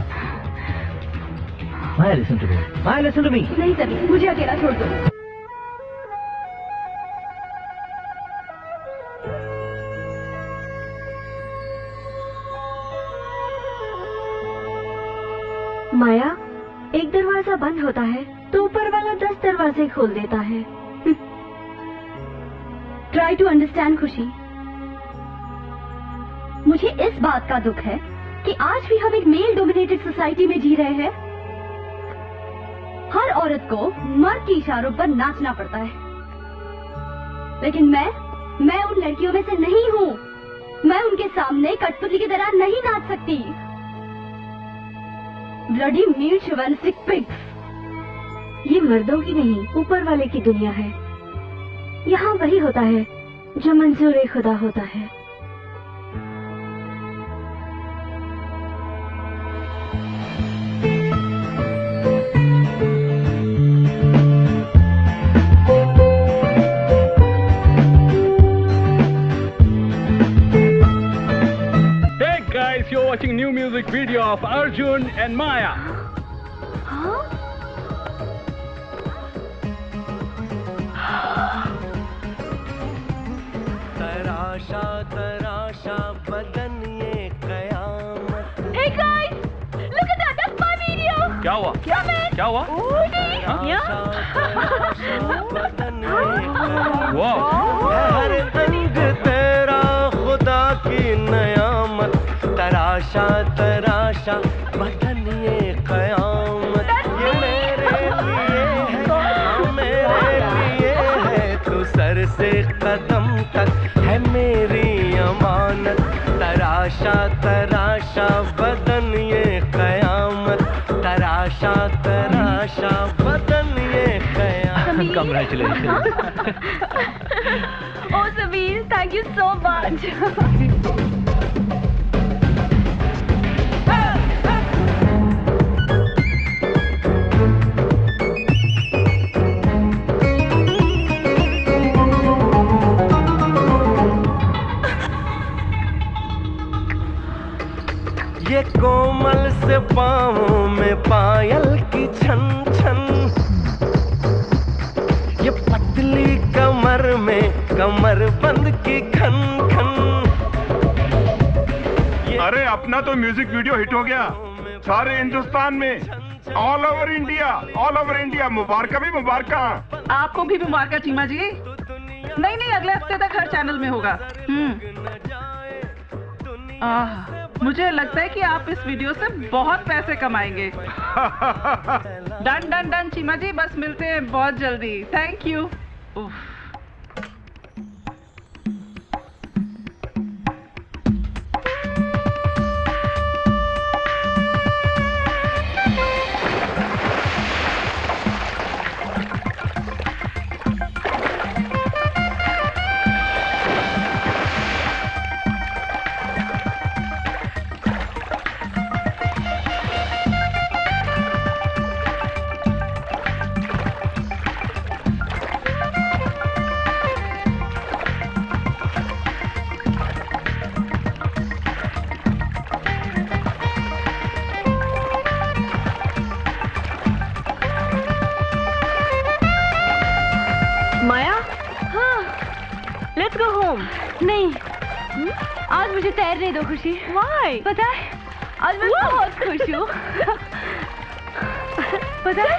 Maya, listen to me. Maya, listen to me. नहीं सभी, मुझे अकेला छोड़ दो। माया, एक दरवाजा बंद होता है तो ऊपर वाला 10 दरवाजे खोल देता है। ट्राई टू अंडरस्टैंड खुशी। मुझे इस बात का दुख है कि आज भी हम एक मेल डोमिनेटेड सोसाइटी में जी रहे हैं। हर औरत को मर्द के इशारों पर नाचना पड़ता है, लेकिन मैं उन लड़कियों में से नहीं हूँ। मैं उनके सामने कठपुतली की तरह नहीं नाच सकती। ब्लडी मील शिवानिस्टिक पिग्स। ये मर्दों की नहीं, ऊपर वाले की दुनिया है। यहाँ वही होता है जो मंजूर खुदा होता है। Hey guys, you're watching new music video of Arjun and Maya. तराशा तराशा बदन ये कयामत। Hey guys, look at that, that's my video. क्या हुआ? क्या हुआ? हर अंग तेरा खुदा की नयामत। तराशा तराशा बदन ये कयामत। ये मेरे लिए है, मेरे लिए है। तू सर से कदम तक है मेरी अमानत। Congratulations. Oh, Sabir, thank you so much. ये कोमल से पाँवों में पायल की छन छन, ये पतली कमर में कमर बंद की खन खन। अरे अपना तो म्यूजिक वीडियो हिट हो गया सारे हिंदुस्तान में, ऑल ओवर इंडिया। मुबारक भी मुबारक। आपको भी मुबारक चीमा जी। नहीं, अगले हफ्ते तक हर चैनल में होगा। मुझे लगता है कि आप इस वीडियो से बहुत पैसे कमाएंगे। डन चीमा जी, बस मिलते हैं बहुत जल्दी। Thank you. नहीं, आज मुझे तैरने दो खुशी। Why? पता है, आज मैं बहुत खुश हूँ। पता है,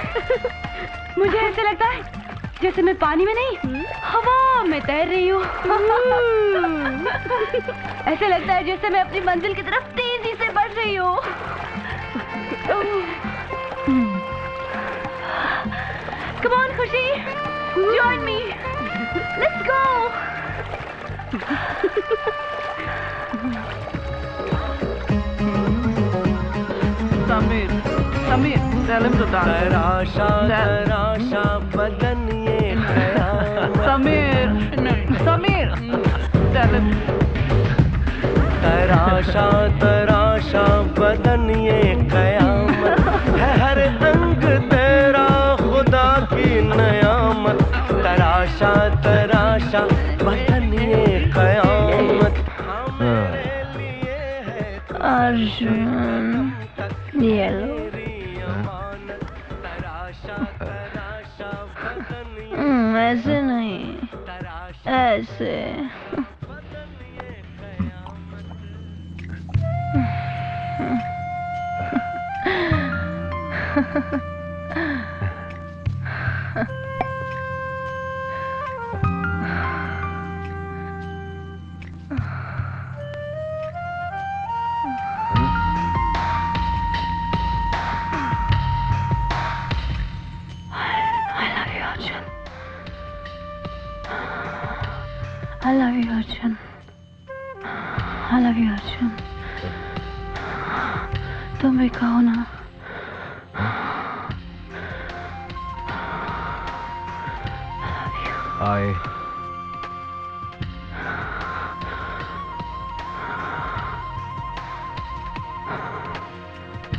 मुझे ऐसे लगता है जैसे मैं पानी में नहीं, हवा में तैर रही हूँ। ऐसे लगता है जैसे मैं अपनी मंजिल की तरफ तेजी से बढ़ रही हूँ। Come on, खुशी, join me. Let's go. Sameer, tell him to dance. तराशा बदन ये समीर, tell him. तराशा बदन ये कयामत है, हर अंग तेरा खुदा की नयामत। तराशा बदन ये कयामत। अर्जुन, ये लो। ऐसे नहीं, ऐसे। I love you, Arjun. I love you, Arjun. तुम भी कहो ना।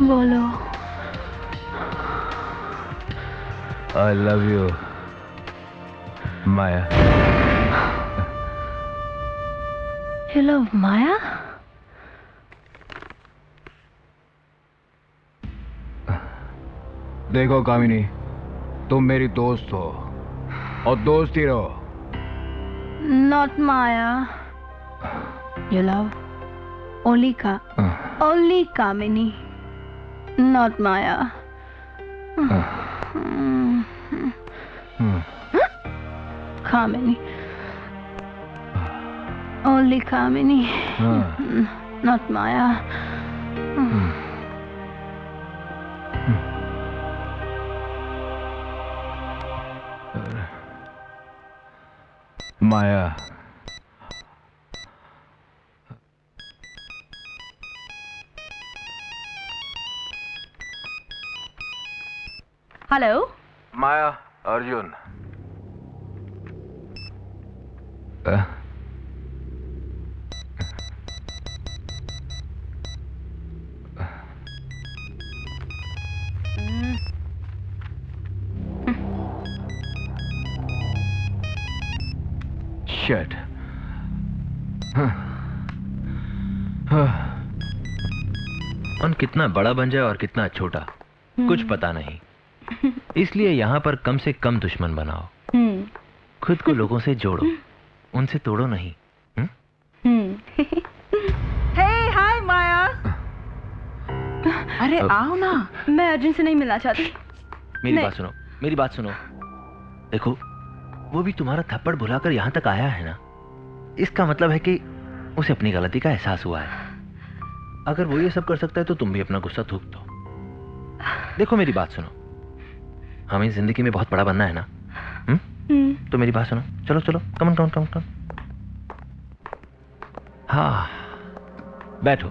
बोलो। I love you, Maya. You love Maya? देखो कामिनी, तुम मेरी दोस्त हो और दोस्त ही रहो। Not Maya. You love only Kamini. Not Maya. Kamini. Only Kamini. Not Maya. Maya. Hello? Maya, Arjun. Shit. कौन कितना बड़ा बन जाए और कितना छोटा कुछ पता नहीं, इसलिए यहाँ पर कम से कम दुश्मन बनाओ। खुद को लोगों से जोड़ो, उनसे तोड़ो नहीं। हे हाय माया। अरे आओ ना। मैं अर्जुन से नहीं मिलना चाहती। मेरी बात सुनो, मेरी बात सुनो। देखो, वो भी तुम्हारा थप्पड़ भुलाकर यहाँ तक आया है ना, इसका मतलब है कि उसे अपनी गलती का एहसास हुआ है। अगर वो ये सब कर सकता है तो तुम भी अपना गुस्सा थूक दो। देखो मेरी बात सुनो, हमें जिंदगी में बहुत बड़ा बनना है ना। तो मेरी बात सुनो, चलो चलो, कम कम कम कम। हाँ, बैठो।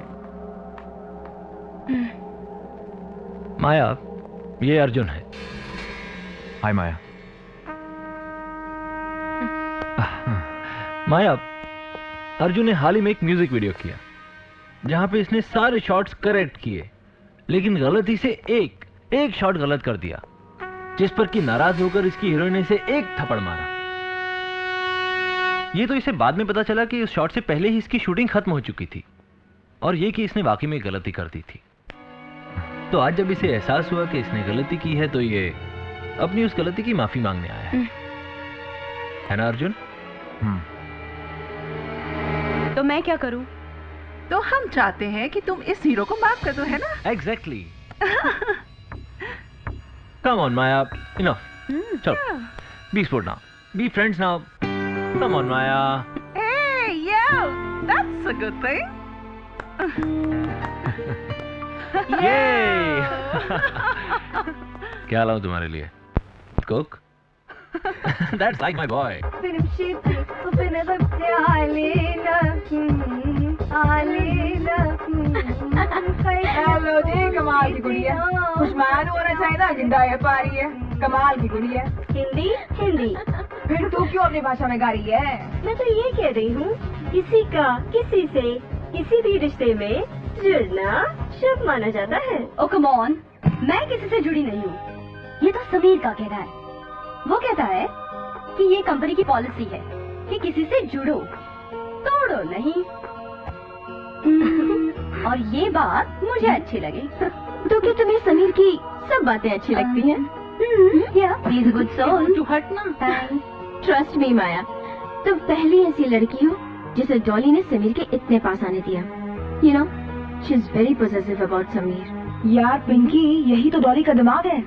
माया, ये अर्जुन है। हाय माया। माया, अर्जुन ने हाल ही में एक म्यूजिक वीडियो किया जहां पे इसने सारे शॉट्स करेक्ट किए, लेकिन गलती से एक शॉट गलत कर दिया, जिस पर कि नाराज होकर इसकी हीरोइन ने इसे एक थप्पड़ मारा। ये तो इसे बाद में पता चला कि उस शॉट से पहले ही इसकी शूटिंग खत्म हो चुकी थी, और ये कि इसने वाकई में गलती कर दी थी। तो आज जब इसे एहसास हुआ कि इसने गलती की है, तो ये अपनी उस गलती की माफी मांगने आया है ना अर्जुन? तो मैं क्या करूं? तो हम चाहते हैं कि तुम इस हीरो को माफ कर दो, है ना? Exactly. Come on, Maya. Enough. चलो, be sport now. Be friends now. Come on, Maya. Hey, yeah, that's a good thing. Yay! क्या लाऊं तुम्हारे लिए? Coke? That's like my boy. Hello ji, कमाल की गुड़िया। खुशमान होना चाहिए ना, जिंदा है पा रही है। कमाल की गुड़िया। हिंदी हिंदी। फिर तू क्यों अपनी भाषा में गा रही है? मैं तो ये कह रही हूँ, किसी का किसी से किसी भी रिश्ते में जुड़ना शुभ माना जाता है। ओ कम ऑन, मैं किसी से जुड़ी नहीं हूँ। ये तो समीर का कहना है। वो कहता है कि ये कंपनी की पॉलिसी है कि किसी से जुड़ो, तोड़ो नहीं। और ये बात मुझे अच्छी लगी। तो क्या तुम्हें समीर की सब बातें अच्छी लगती हैं? He is a good soul. तू हटना। ट्रस्ट मी माया, तुम पहली ऐसी लड़की हो जिसे डॉली ने समीर के इतने पास आने दिया। You know, she is very possessive about Sameer. यार पिंकी, यही तो डॉली का दिमाग है।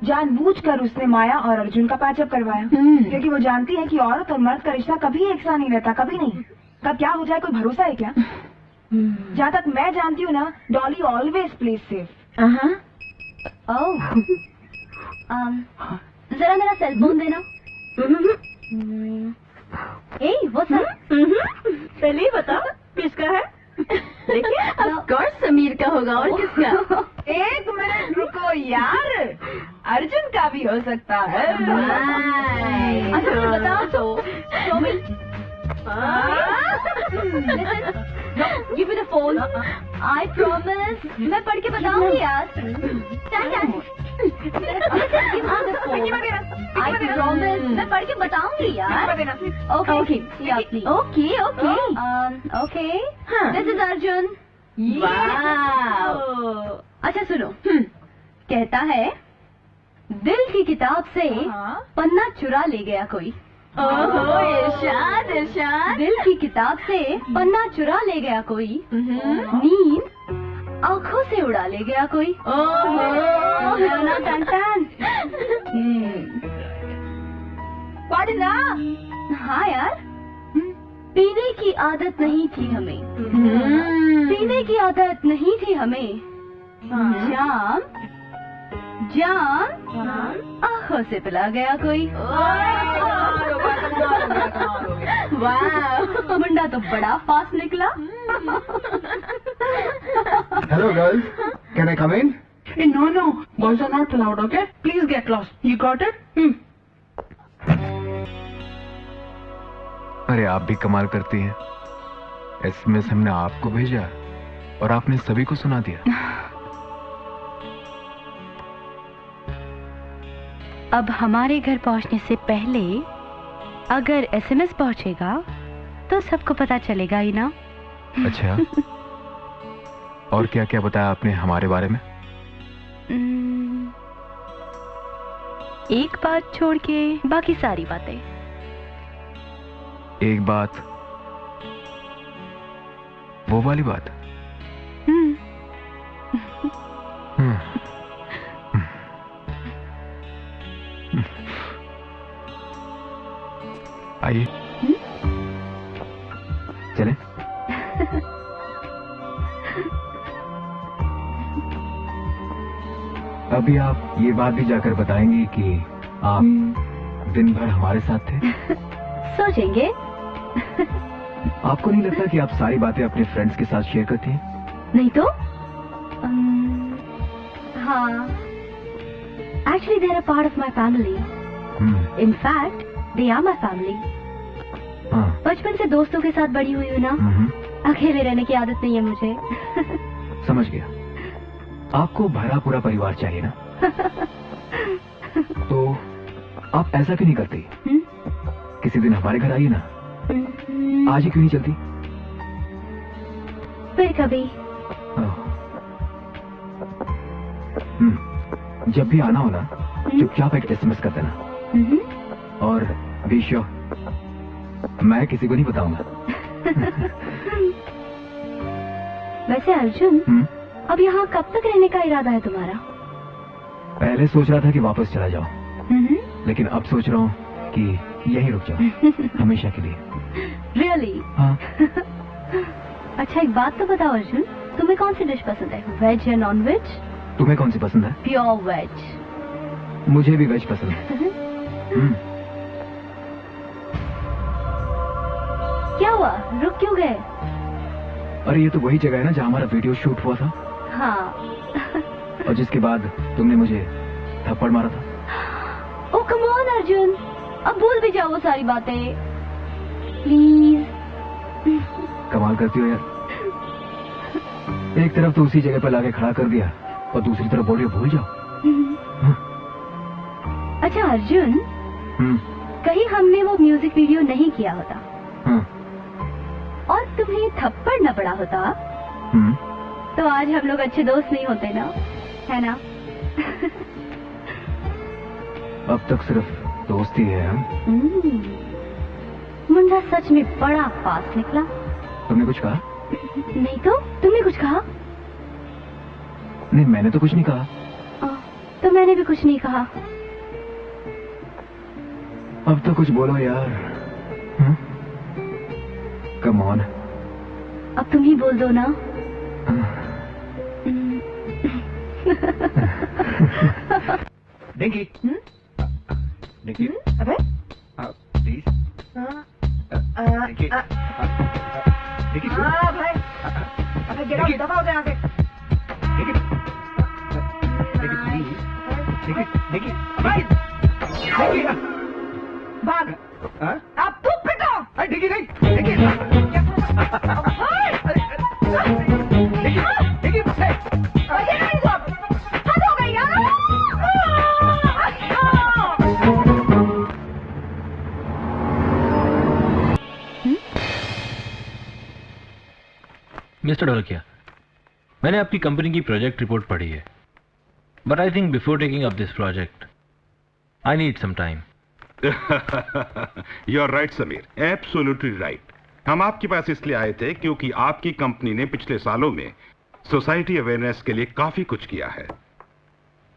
जानबूझकर उसने माया और अर्जुन का पैचअप करवाया, क्योंकि वो जानती है कि औरत और मर्द का रिश्ता कभी एक सा नहीं रहता, कभी नहीं। कब क्या हो जाए कोई भरोसा है क्या? जहाँ तक मैं जानती हूँ ना, डॉली ऑलवेज प्लेज सेफ। जरा मेरा सेल फोन देना। What's up? पहले बता किसका है? देखिए, ऑफ कोर्स समीर का होगा, और किसका? एक मिनट रुको यार, अर्जुन का भी हो सकता है। अच्छा मुझे बताओ तो। Give me the phone. I promise. मैं पढ़ के बताऊंगी यार। I promise. मैं पढ़ के बताऊंगी यार। Okay. Yeah, please. Okay. This is Arjun. Wow. अच्छा सुनो, कहता है दिल की किताब से पन्ना चुरा ले गया कोई। इरशाद इरशाद। दिल की किताब से पन्ना चुरा ले गया कोई, नींद आँखों से उड़ा ले गया कोई। पढ़ना। हाँ यार, पीने की आदत नहीं थी हमें, पीने की आदत नहीं थी हमें। जाम जाम आँखों से पिला गया कोई। वाह, मुंडा तो बड़ा फास्ट निकला। Hello girls, can I come in? No, boys are not allowed, okay? Please get lost. You got it? अरे आप भी कमाल करती हैं। एसएमएस हमने आपको भेजा और आपने सभी को सुना दिया। अब हमारे घर पहुंचने से पहले अगर एसएमएस पहुंचेगा तो सबको पता चलेगा ही ना। अच्छा, और क्या क्या बताया आपने हमारे बारे में? एक बात छोड़ के बाकी सारी बातें। एक बात, वो वाली बात? आइए चलें। अभी आप ये बात भी जाकर बताएंगी कि आप दिन भर हमारे साथ थे? सोचेंगे। आपको नहीं लगता कि आप सारी बातें अपने फ्रेंड्स के साथ शेयर करती हैं? नहीं तो हाँ, actually they are part of my family. In fact they are my family. बचपन से दोस्तों के साथ बड़ी हुई हूँ ना, अकेले रहने की आदत नहीं है मुझे। समझ गया। आपको भरा पूरा परिवार चाहिए ना? तो आप ऐसा क्यों नहीं करती? किसी दिन हमारे घर आइए ना। आज ही क्यों नहीं चलती? फिर कभी। जब भी आना हो ना, चुपचाप एक एसएमएस कर देना। और बी श्योर, मैं किसी को नहीं बताऊंगा। वैसे अर्जुन, अब यहाँ कब तक रहने का इरादा है तुम्हारा? पहले सोच रहा था कि वापस चला जाऊं, लेकिन अब सोच रहा हूँ कि यहीं रुक जाऊं हमेशा के लिए। रियली? हाँ। अच्छा एक बात तो बताओ अर्जुन, तुम्हें कौन सी डिश पसंद है, वेज या नॉन वेज? तुम्हें कौन सी पसंद है? Pure veg. मुझे भी वेज पसंद है। क्या हुआ, रुक क्यों गए? अरे ये तो वही जगह है ना जहाँ हमारा वीडियो शूट हुआ था। हाँ। और जिसके बाद तुमने मुझे थप्पड़ मारा था। ओ कम ऑन अर्जुन, अब भूल भी जाओ वो सारी बातें प्लीज। कमाल करती हो यार। एक तरफ तो उसी जगह पर लाके खड़ा कर दिया और दूसरी तरफ बोल रही हो भूल जाओ। अच्छा अर्जुन, कहीं हमने वो म्यूजिक वीडियो नहीं किया होता और तुम्हें थप्पड़ न पड़ा होता तो आज हम लोग अच्छे दोस्त नहीं होते ना, है ना? अब तक सिर्फ दोस्ती है। मुंडा सच में बड़ा फास्ट निकला। तुमने कुछ कहा? नहीं तो, तुमने कुछ कहा? नहीं, मैंने तो कुछ नहीं कहा। तो मैंने भी कुछ नहीं कहा। अब तो कुछ बोलो यार। Come on. अब तुम ही बोल दो ना। डिंकी, डिंकी, अबे प्लीज, डिंकी, डिंकी सुन। हाँ भाई, अबे गेट आउट, दबा हो गया यहाँ से। Dinky, dinky please, dinky, dinky, dinky, भाग। अब तू पिटो। डिंकी नहीं, डिंकी, डिंकी, मिस्टर ढोलकिया, मैंने आपकी कंपनी की प्रोजेक्ट रिपोर्ट पढ़ी है, but I think before taking up this project I need some time. You are right Sameer, absolutely right. हम आपके पास इसलिए आए थे क्योंकि आपकी कंपनी ने पिछले सालों में सोसाइटी अवेयरनेस के लिए काफी कुछ किया है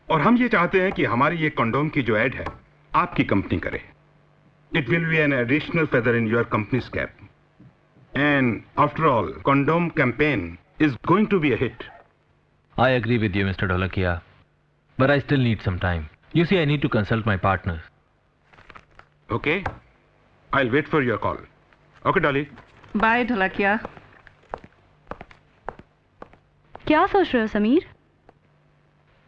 और हम ये चाहते हैं कि हमारी ये कंडोम की जो एड है आपकी कंपनी करे। It will be an additional feather in your company's cap and after all condom campaign is going to be a hit. I agree with you mister Dholakia, but I still need some time. You see I need to consult my partners. Okay, I will wait for your call. Okay Dolly, bye Dholakia. क्या सोच रहे हो समीर?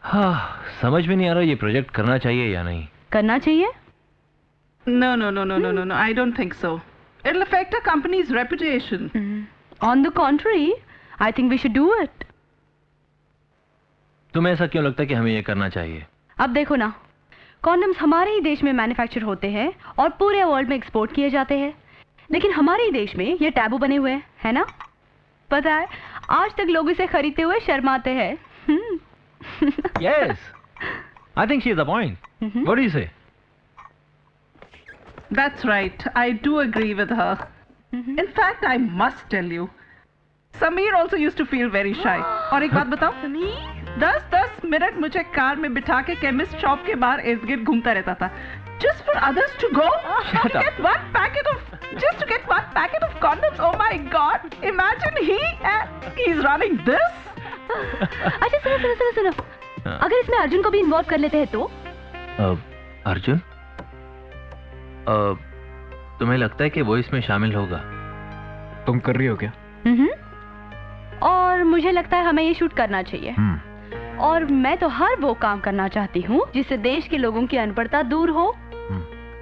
हाँ, समझ में नहीं आ रहा ये प्रोजेक्ट करना चाहिए या नहीं। करना चाहिए? No no no no no no no, I don't think so. It'll affect our company's reputation. On the contrary, I think we should do it. तुम्हें ऐसा क्यों लगता है कि हमें ये करना चाहिए? अब देखो ना, कॉन्डम्स हमारे ही देश में मैन्युफैक्चर होते हैं और पूरे वर्ल्ड में एक्सपोर्ट किए जाते हैं, लेकिन हमारे ही देश में ये टैबू बने हुए हैं, है ना? पता है, आज तक लोग इसे खरीदते हुए शर्माते हैं. Yes, I think she is the point. What do you say? That's right. I do agree with her. In fact, I must tell you, Sameer also used to feel very shy. और एक बात बताओ, 10-10 minute मुझे car में बिठा के chemist shop के बाहर इर्द गिर्द घूमता रहता था. Just for others to go, just to get one packet of condoms. Oh my God! Imagine he's running this. अच्छा सुनो. अगर इसमें अर्जुन को भी इन्वॉल्व कर लेते हैं तो? अर्जुन? तुम्हें लगता है कि वो इसमें शामिल होगा? तुम कर रही हो क्या? और मुझे लगता है हमें ये शूट करना चाहिए. और मैं तो हर वो काम करना चाहती हूँ जिससे देश के लोगों की अनपढ़ता दूर हो.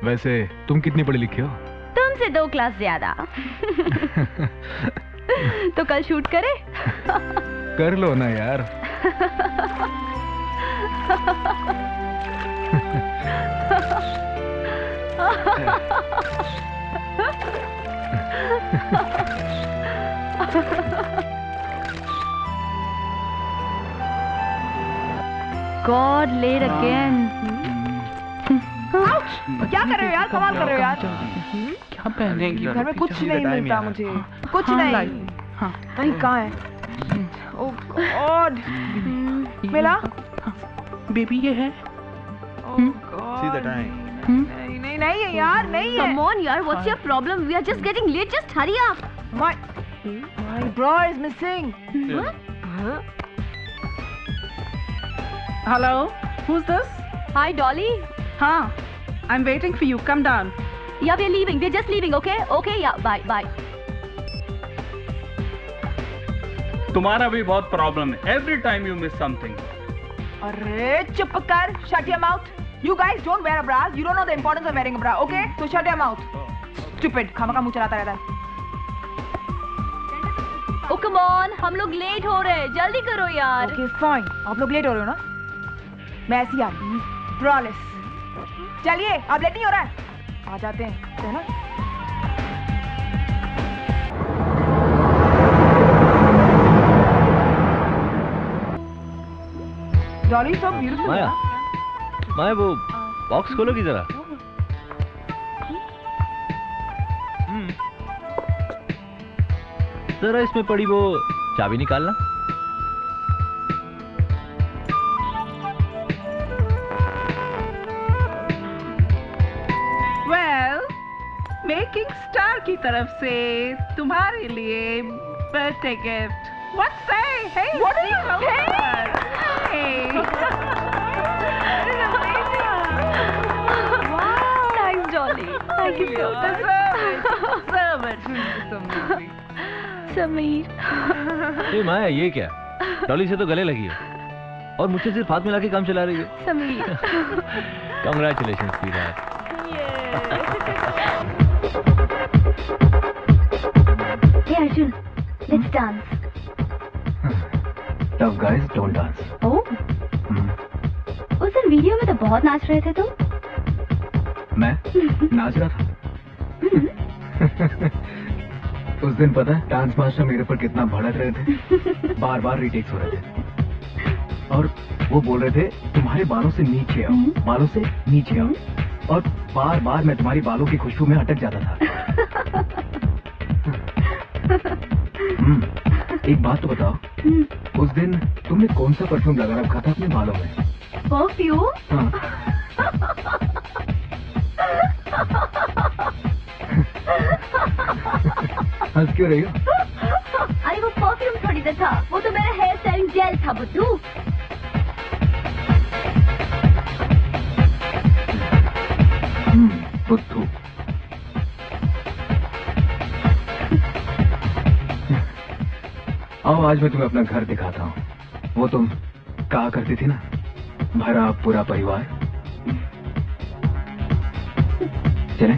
वैसे तुम कितनी पढ़ी लिखी हो? तुमसे 2 क्लास ज्यादा. तो कल शूट करें? कर लो ना यार. God, late again. क्या कर रहे हो यार? कमाल कर रहे हो यार. क्या पहनेगी? घर में कुछ नहीं मिलता मुझे. कुछ नहीं. भाई कहाँ है? Oh God. मिला? बेबी ये है. Oh God. See the time. नहीं है यार, नहीं है. Come on यार, what's your problem? We are just getting late. Just hurry up. My bra is missing. Hello, who's this? Hi Dolly. हाँ, I'm waiting for you. Come down. Yeah, we're leaving. We're just leaving. Okay? Okay. Yeah. Bye. तुम्हारा भी बहुत problem है. Every time you miss something. अरे चुप कर. Shut your mouth. You guys don't wear a bra. You don't know the importance of wearing a bra. Okay? So shut your mouth. Stupid. खामखा मुंह चलाता रहता है. Oh come on, हम लोग late हो रहे हैं. जल्दी करो यार. Okay, fine. आप लोग लेट हो रहे हो ना? मैं ऐसी आ रही हूँ. Promise. चलिए, आप लेट नहीं हो रहा है? आ जाते हैं, है ना? Dolly so beautiful. माया वो बॉक्स खोलोगी जरा? जरा इसमें पड़ी वो चाबी निकालना. Well, मेकिंग स्टार की तरफ से तुम्हारे लिए birthday gift. What say? Hey, What is see it? Hey. Wow. Thanks Dolly. Thank you so much. Deserve it. Sameer. ये माया ये क्या? डॉली से तो गले लगी है और मुझसे सिर्फ हाथ मिला के काम चला रही है. Sameer. Congratulations, sweetheart. Hey Arjun, let's dance. Tough guys don't dance. Oh? उस दिन वीडियो में तो बहुत नाच रहे थे तुम. मैं नाच रहा था. उस दिन पता है डांस मास्टर मेरे पर कितना भड़क रहे थे. बार बार रीटेक्स हो रहे थे और वो बोल रहे थे तुम्हारे बालों से नीचे आओ, बालों से नीचे आओ, और बार बार मैं तुम्हारी बालों की खुशबू में अटक जाता था. एक बात तो बताओ, उस दिन तुमने कौन सा परफ्यूम लगा रखा था अपने बालों में? परफ्यूम? हंस क्यों रही हो? अरे वो परफ्यूम थोड़ी ना था, वो तो मेरा हेयर स्टाइलिंग जेल था बुद्धू. बुद्धू. आओ आज मैं तुम्हें अपना घर दिखाता हूँ. वो तुम कहा करती थी ना, भरा पूरा परिवार. चले?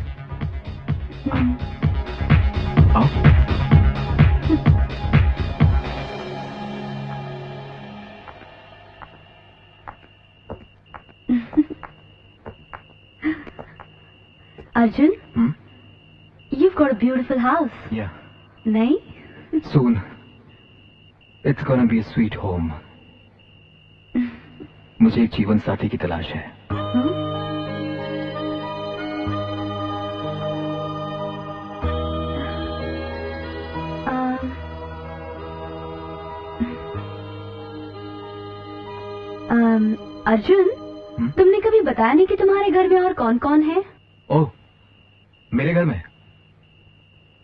Arjun, you've got a beautiful house. Yeah. नहीं? Soon. It's gonna be a sweet home. मुझे एक जीवन साथी की तलाश है. अर्जुन, तुमने कभी बताया नहीं कि तुम्हारे घर में और कौन कौन है? ओह, मेरे घर में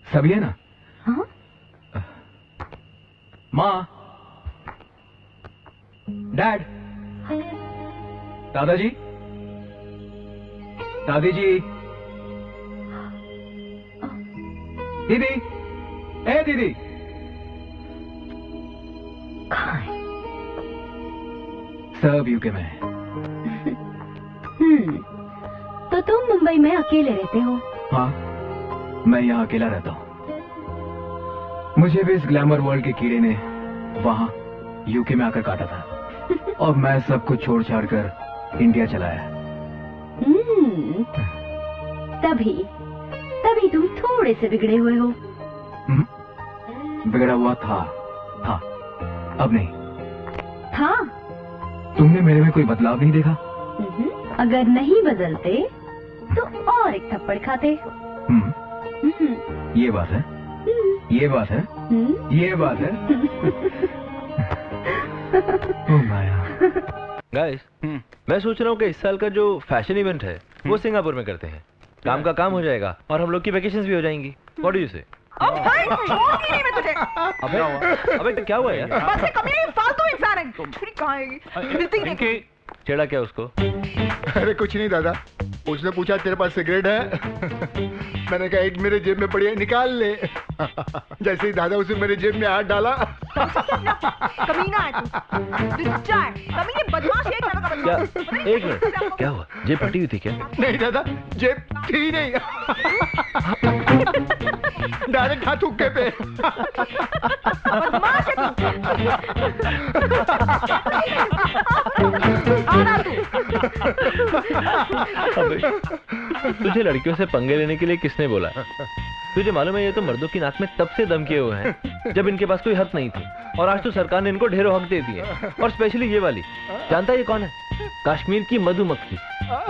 सभी है ना? हाँ? माँ, डैड, दादाजी, दादी जी, दीदी, ए दीदी, सब यूके में. तो तुम मुंबई में अकेले रहते हो? हाँ, मैं यहाँ अकेला रहता हूँ. मुझे भी इस ग्लैमर वर्ल्ड के कीड़े ने वहाँ यूके में आकर काटा था और मैं सब कुछ छोड़ छाड़ कर इंडिया चला आया. तभी तुम थोड़े से बिगड़े हुए हो. बिगड़ा हुआ था, अब नहीं. था? तुमने मेरे में कोई बदलाव नहीं देखा? अगर नहीं बदलते तो और एक थप्पड़ खाते. ये बात है, ये बात है, ये बात है. ओह माया. गाइस, मैं सोच रहा हूँ कि इस साल का जो फैशन इवेंट है वो सिंगापुर में करते हैं. काम का काम हो जाएगा और हम लोग की वैकेशंस भी हो जाएंगी. व्हाट डू यू से? छोड़ूंगी मैं तुझे. अबे क्या हुआ यार? बस ये कभी फालतू इंसान है. छुरी कहाँ आएगी? छेड़ा क्या उसको? अरे कुछ नहीं दादा, उसने पूछा तेरे पास सिगरेट है? मैंने कहा एक मेरे जेब में पड़ी है, निकाल ले. जैसे ही दादा उसे मेरे जेब में हाथ डाला. कमीना है तू. कमीने बदमाश है. क्या? एक मिनट, क्या हुआ? जेब फटी हुई थी क्या? नहीं दादा, जेब थी नहीं. डायरेक्ट हाथ हुक्के पे. बदमाश है तू. तुझे लड़कियों से पंगे लेने के लिए किसने बोला? तुझे मालूम है ये तो मर्दों की नाक में तब से दम किए हुए हैं जब इनके पास कोई हक नहीं थी, और आज तो सरकार ने इनको ढेरों हक दे दिए. और स्पेशली ये वाली. जानता है ये कौन है? कश्मीर की मधुमक्खी.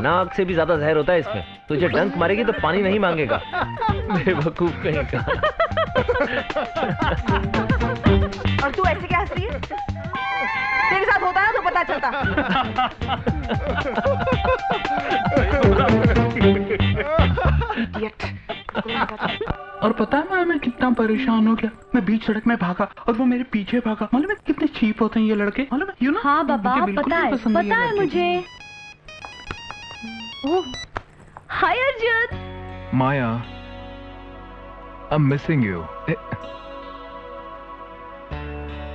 नाक से भी ज्यादा जहर होता है इसमें. तुझे डंक मारेगी तो पानी नहीं मांगेगा. बेवकूफ कहीं का. और तू ऐसे क्या हंस रही है? तेरे साथ होता है तो पता चलता. और पता है मैं कितना परेशान हो गया. मैं बीच सड़क में भागा और वो मेरे पीछे भागा. मालूम है कितने चीप होते हैं ये लड़के? मालूम है? You know? हाँ बाबा, पता है मुझे. ओह, हाय Arjun. Maya, I'm missing you.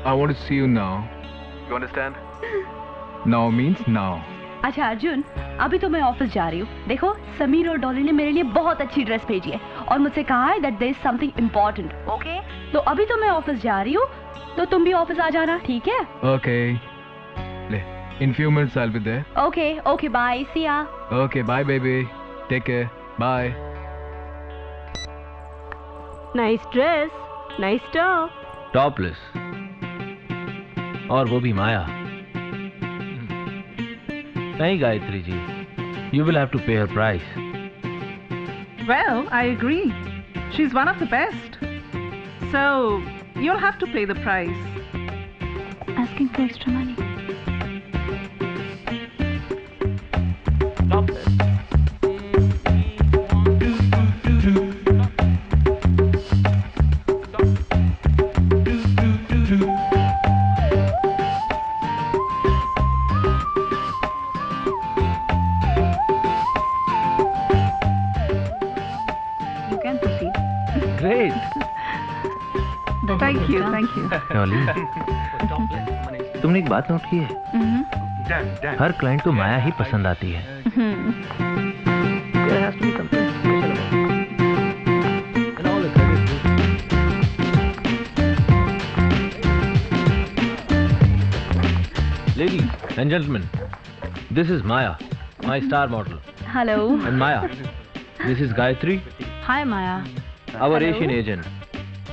I want to see you now. You understand? Now means now. अच्छा अर्जुन, अभी तो मैं ऑफिस जा रही हूँ. देखो, समीर और डॉली ने मेरे लिए बहुत अच्छी ड्रेस भेजी है और मुझसे कहा है that there is something important. Okay? तो अभी तो मैं ऑफिस जा रही हूँ, तो तुम भी ऑफिस आ जाना, ठीक है? Okay. In few minutes I'll be there. Okay, bye. See ya. Okay, bye baby. Take care. Bye. Nice dress, nice top. Topless, और वो भी माया. नहीं Gayatri ji, you will have to pay her price. Well, I agree. She's one of the best. So, you'll have to pay the price. Asking for extra money. Thank you. Dolly, तुमने एक बात note की है? हर client को माया ही पसंद आती है. Ladies and gentlemen, this is Maya, my star model. Hello. And Maya, This is Gayatri, Hi, Maya. our Asian agent,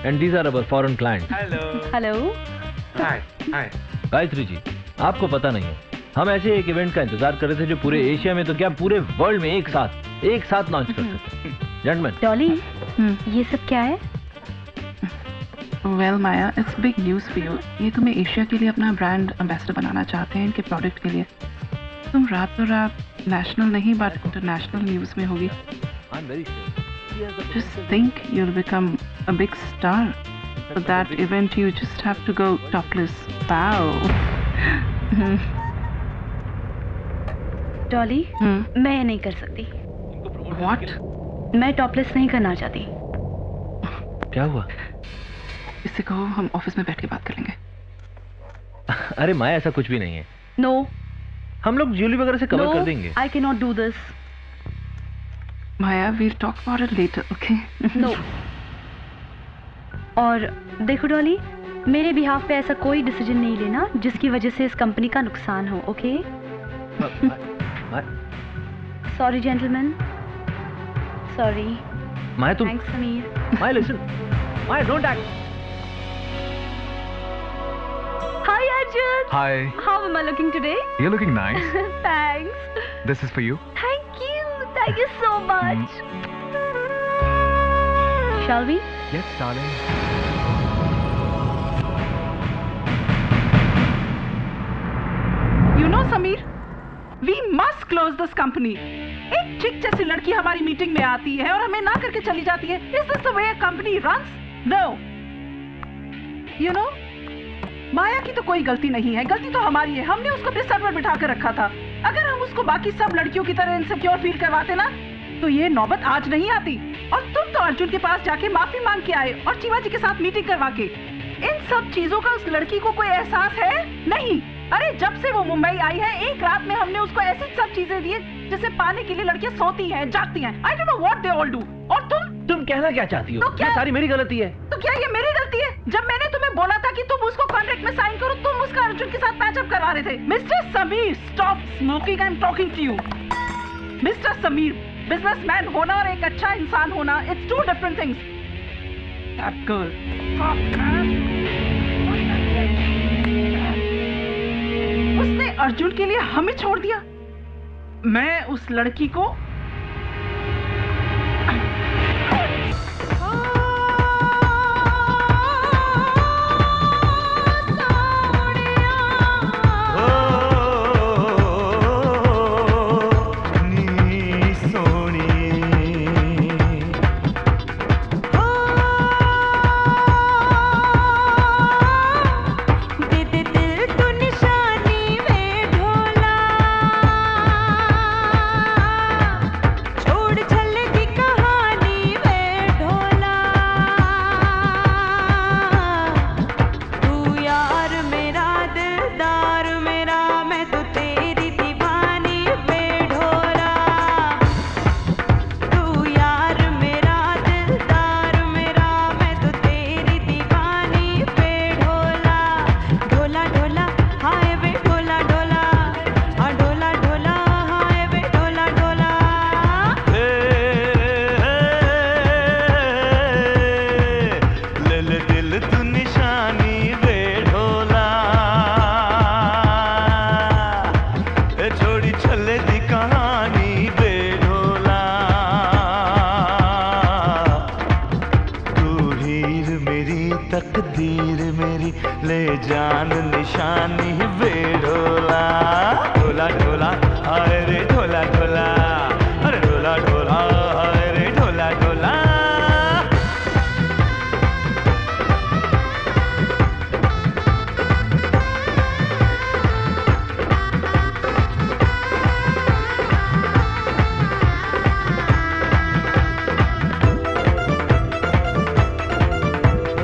and these are our foreign clients. Hello. हाय गायत्री जी, आपको पता नहीं है, हम ऐसे एक इवेंट का इंतजार कर रहे थे जो पूरे एशिया में तो क्या पूरे वर्ल्ड में एक साथ लॉन्च कर सकते। जेंटलमैन। डॉली, ये सब क्या है? Well Maya, it's big news for you. ये तुम्हें एशिया के लिए अपना ब्रांड एम्बेसडर बनाना चाहते हैं इनके प्रोडक्ट के लिए। तुम रातों रात नेशनल नहीं बट इंटरनेशनल न्यूज़ में होगी। Just think you'll become a big star. For that event you just have to go topless. Wow. Dolly, मैं ये नहीं कर सकती। What? मैं टॉपलेस नहीं करना चाहती। क्या हुआ? इससे कहो हम ऑफिस में बैठ के बात कर लेंगे। अरे माया, ऐसा कुछ भी नहीं है। नो, हम लोग ज्वेलरी वगैरह से कवर कर देंगे। I cannot do this. Maya, we'll talk about it later, okay? No. और देखो डॉली, मेरे बिहाफ पे ऐसा कोई डिसीजन नहीं लेना जिसकी वजह से इस कंपनी का नुकसान हो, okay? Sorry gentleman, sorry. Maya तुम। Thanks Sameer. Maya listen, Maya don't act. Hi Arjun. Hi. How am I looking today? You're looking nice. Thanks. This is for you. Thank you so much. Shall we? Yes, darling. You know Sameer, we must close this company. एक चिक जैसी लड़की हमारी meeting में आती है और हमें ना करके चली जाती है। Is this the way a company runs? No. You know, माया की तो कोई गलती नहीं है, गलती तो हमारी है। हमने उसको अपने सर पर बिठा कर रखा था। अगर हम उसको बाकी सब लड़कियों की तरह इनसिक्योर फील करवाते ना, तो ये नौबत आज नहीं आती। और तुम तो अर्जुन के पास जाके माफी मांग के आए और शिवाजी के साथ मीटिंग करवा के। इन सब चीजों का उस लड़की को कोई एहसास है? नहीं। अरे जब से वो मुंबई आई है, एक रात में हमने उसको ऐसी सब चीजें दी जिसे पाने के लिए लड़कियां सोती हैं, जागती हैं। I don't know what they all do. और तुम कहना क्या चाहती हो? तो क्या? ये सारी मेरी गलती है। तो क्या ये मेरी गलती है? जब मैंने तुम्हें बोला था कि तुम उसको कॉन्ट्रैक्ट में साइन करो, तुम उसका अर्जुन के साथ पैचअप करवा रहे थे। Mister Sameer, stop smoking, I am talking to you. Mister Sameer, businessman होना और एक अच्छा इंसान होना, it's two different things. That girl, उसने अर्जुन के लिए हमें छोड़ दिया। मैं उस लड़की को तकदीर मेरी ले जान निशानी बेढोला। ढोला ढोला हाय रे ढोला ढोला, अरे ढोला ढोला हाय रे ढोला ढोला।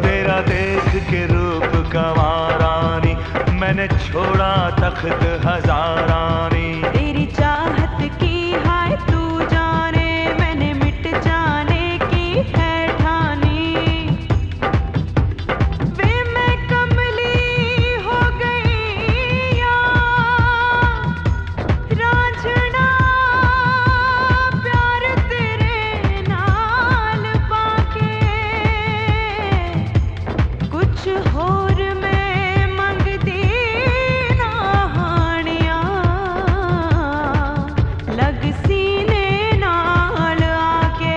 तेरा देख के रूप कंवारानी, मैंने छोड़ा तख्त हजारानी। तेरी चाहत की हाय तू जाने, मैंने मिट जाने की है ठानी। वे मैं कमली हो गई यार, रांझना प्यार तेरे कुछ होर में मंगदी ना हानिया लग सीने नाल आके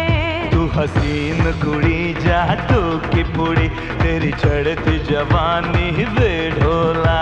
तू हसीन कुड़ी जा तू की पुड़ी तेरी चढ़ती जवानी वे ढोला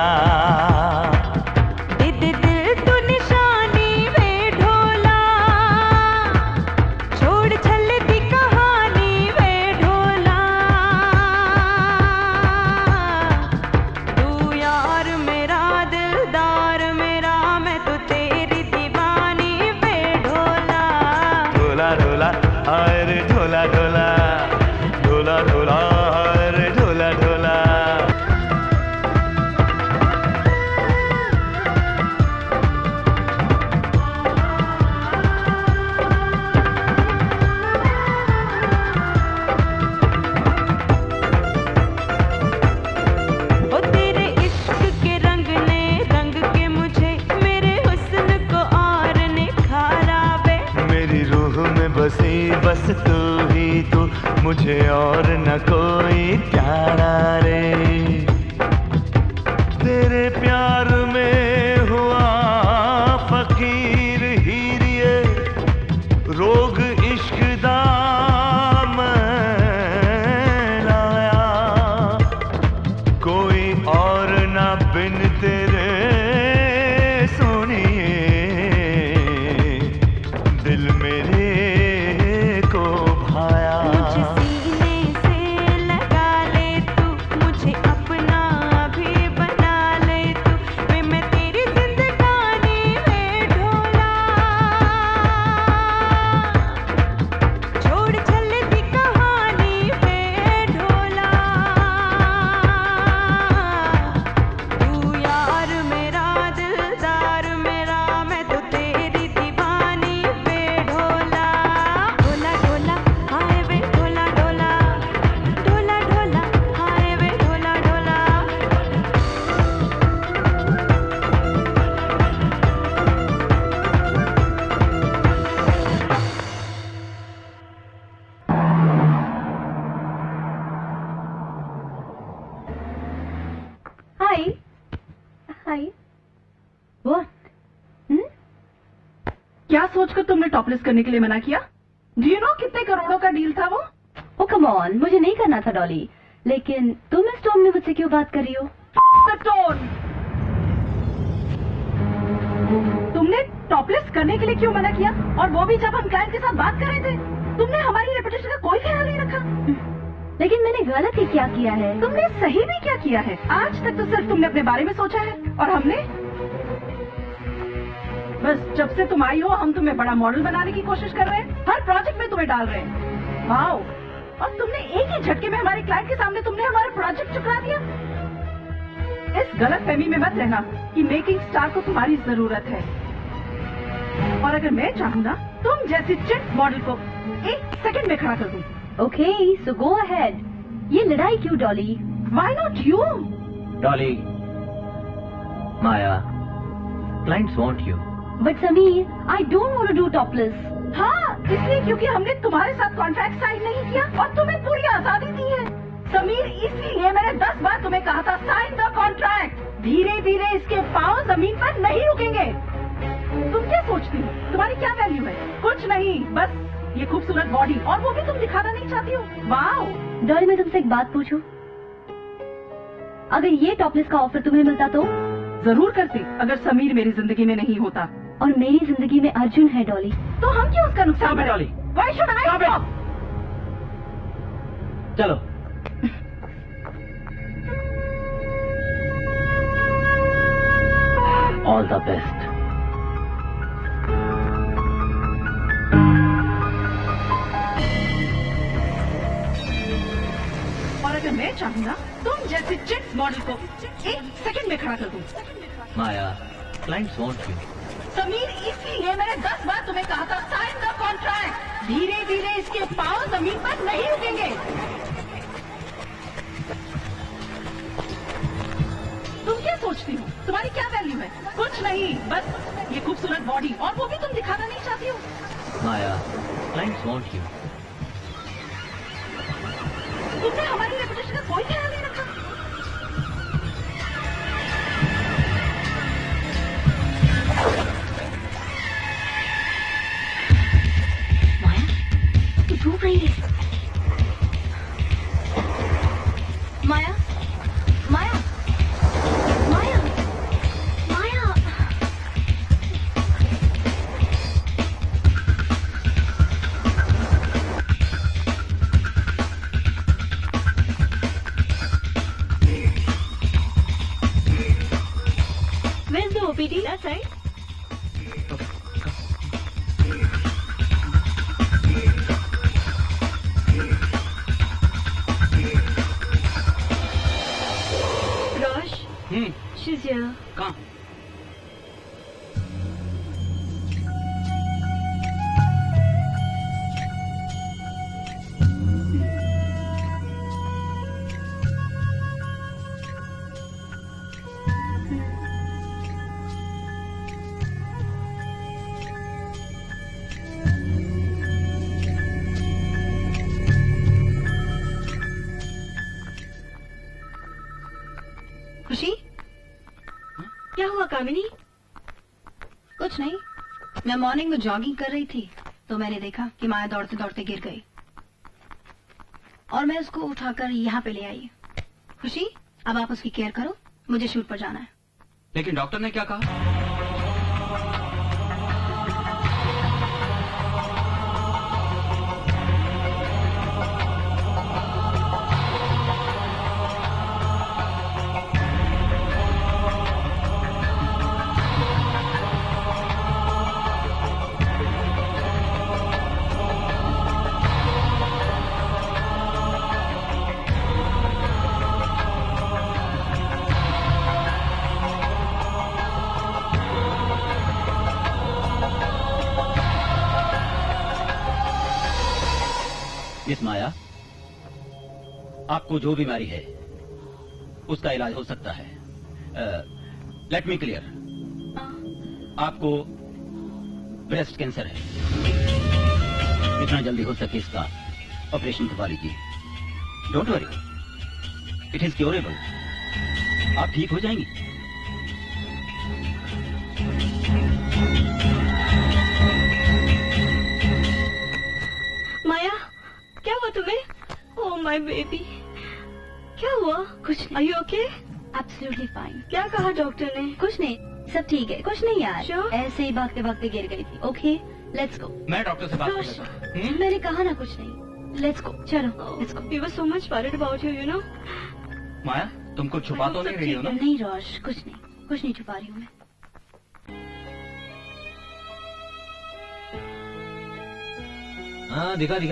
बस तू ही तू मुझे और न कोई प्यारा रे तेरे प्यार में हुआ फकीर हीरिए रोग इश्क दा मैं लाया कोई और न बिन तेरे सोनिए दिल मेरे क्या सोचकर तुमने टॉपलेस करने के लिए मना किया? Do you know कितने करोड़ों का डील था वो? ओ कम ऑन, मुझे नहीं करना था डॉली, लेकिन तुम इस टोन में मुझसे क्यों बात कर रही हो? टोन। तुमने टॉपलेस करने के लिए क्यों मना किया? और वो भी जब हम क्लाइंट के साथ बात कर रहे थे। तुमने हमारी रेपुटेशन का कोई ख्याल नहीं रखा। लेकिन मैंने गलत ही क्या किया है? तुमने सही भी क्या किया है? आज तक तो सिर्फ तुमने अपने बारे में सोचा है और हमने बस जब से तुम आई हो हम तुम्हें बड़ा मॉडल बनाने की कोशिश कर रहे हैं, हर प्रोजेक्ट में तुम्हें डाल रहे हैं। वाओ! और तुमने एक ही झटके में हमारे क्लाइंट के सामने तुमने हमारा प्रोजेक्ट चुकरा दिया। इस गलतफहमी में मत रहना कि मेकिंग स्टार को तुम्हारी जरूरत है, और अगर मैं चाहूँ ना तुम जैसी चिट मॉडल को 1 सेकंड में खड़ा कर दूँ। ओके, सो गो अहेड। ये लड़ाई क्यों Dolly? Why not you? Dolly, Maya, clients want you. But Sameer, I don't want to do topless. हाँ, इसलिए क्योंकि हमने तुम्हारे साथ कॉन्ट्रैक्ट साइन नहीं किया और तुम्हें पूरी आजादी दी है। समीर, इसीलिए मैंने 10 बार तुम्हें कहा था साइन द कॉन्ट्रैक्ट। धीरे धीरे इसके पांव जमीन पर नहीं रुकेंगे। तुम क्या सोचती हो? तुम्हारी क्या वैल्यू है? कुछ नहीं, बस ये खूबसूरत बॉडी, और वो भी तुम दिखाना नहीं चाहती हो। वाओ! डॉली, मैं तुमसे एक बात पूछूं? अगर ये टॉपलेस का ऑफर तुम्हें मिलता तो? जरूर करती, अगर समीर मेरी जिंदगी में नहीं होता। और मेरी जिंदगी में अर्जुन है डॉली। तो हम क्यों उसका नुकसान Dolly? Why should I stop? चलो। All the best. और अगर मैं चाहूँ ना तुम जैसे चिट मॉडल को 1 सेकंड में खड़ा कर दूँ। माया, clients want you. समीर, इसीलिए मैंने 10 बार तुम्हें कहा था साइन द कॉन्ट्रैक्ट। धीरे धीरे इसके पांव जमीन पर नहीं रुकेंगे। तुम क्या सोचती हो? तुम्हारी क्या वैल्यू है? कुछ नहीं, बस ये खूबसूरत बॉडी, और वो भी तुम दिखाना नहीं चाहती हो। माया, clients want you. तुमने हमारी रेपुटेशन का कोई ख्याल नहीं रखा। OPD that side. Rosh. She's here. कहाँ? खुशी, क्या हुआ कामिनी? कुछ नहीं, मैं मॉर्निंग में जॉगिंग कर रही थी तो मैंने देखा कि माया दौड़ते दौड़ते गिर गई और मैं उसको उठाकर यहाँ पे ले आई। खुशी, अब आप उसकी केयर करो, मुझे शूट पर जाना है। लेकिन डॉक्टर ने क्या कहा? मिस माया, आपको जो बीमारी है उसका इलाज हो सकता है। लेट मी क्लियर, आपको ब्रेस्ट कैंसर है। जितना जल्दी हो सके इसका ऑपरेशन करवा लीजिए। Don't worry, it is curable. आप ठीक हो जाएंगी। माया, क्या हुआ तुम्हें? ओह माय बेबी, क्या हुआ? कुछ नहीं। Are you okay? Absolutely fine. क्या कहा डॉक्टर ने? कुछ नहीं, सब ठीक है। कुछ नहीं यार, Sure? ऐसे ही भागते भागते गिर गई थी। Okay, let's go. मैं डॉक्टर से बात कर लेता हूँ। मैंने कहा ना कुछ नहीं। लेट्स गो, चलो let's go. We were so much worried about you, you know? माया, तुम कुछ छुपा तो नहीं रही हो ना? नहीं रोश, कुछ नहीं छुपा रही हूँ मैं। हाँ, दिखा। कुछ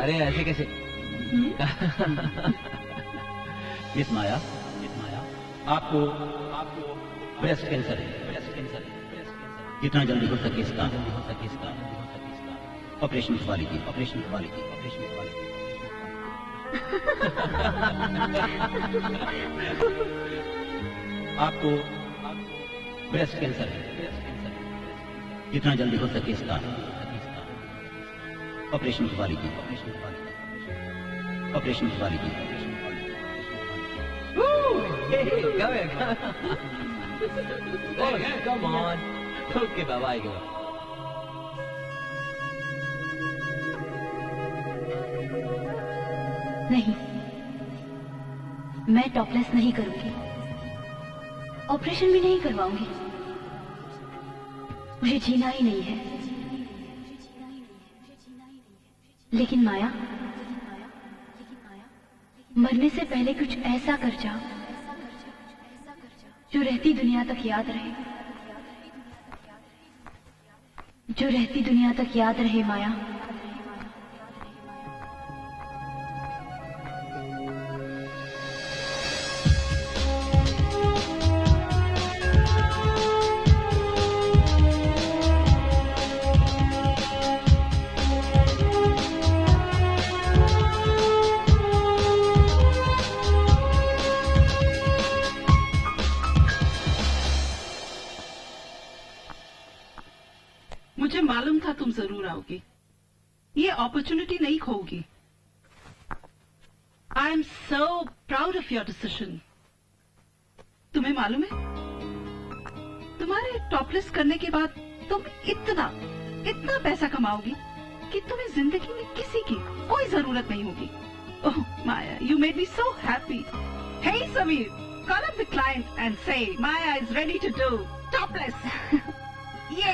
अरे ऐसे कैसे? मिस माया, आपको ब्रेस्ट कैंसर है। जितना जल्दी हो सके इसका ऑपरेशन करवा लीजिए। आपको ब्रेस्ट कैंसर है। जितना जल्दी हो सके इसका ऑपरेशन करवा लीजिए। Come on. Okay, bye-bye. नहीं, मैं टॉपलेस नहीं करूंगी, ऑपरेशन भी नहीं करवाऊंगी। मुझे जीना ही नहीं है। लेकिन माया, मरने से पहले कुछ ऐसा कर जाओ जो रहती दुनिया तक याद रहे। माया, मुझे मालूम था तुम जरूर आओगी। ये अपॉर्चुनिटी नहीं खोगी। I am so proud of your decision. तुम्हें मालूम है, तुम्हारे टॉपलेस करने के बाद तुम इतना पैसा कमाओगी कि तुम्हें जिंदगी में किसी की कोई जरूरत नहीं होगी। Oh Maya, you made me so happy. Hey Sameer, call up the client and say Maya is ready to do topless. ये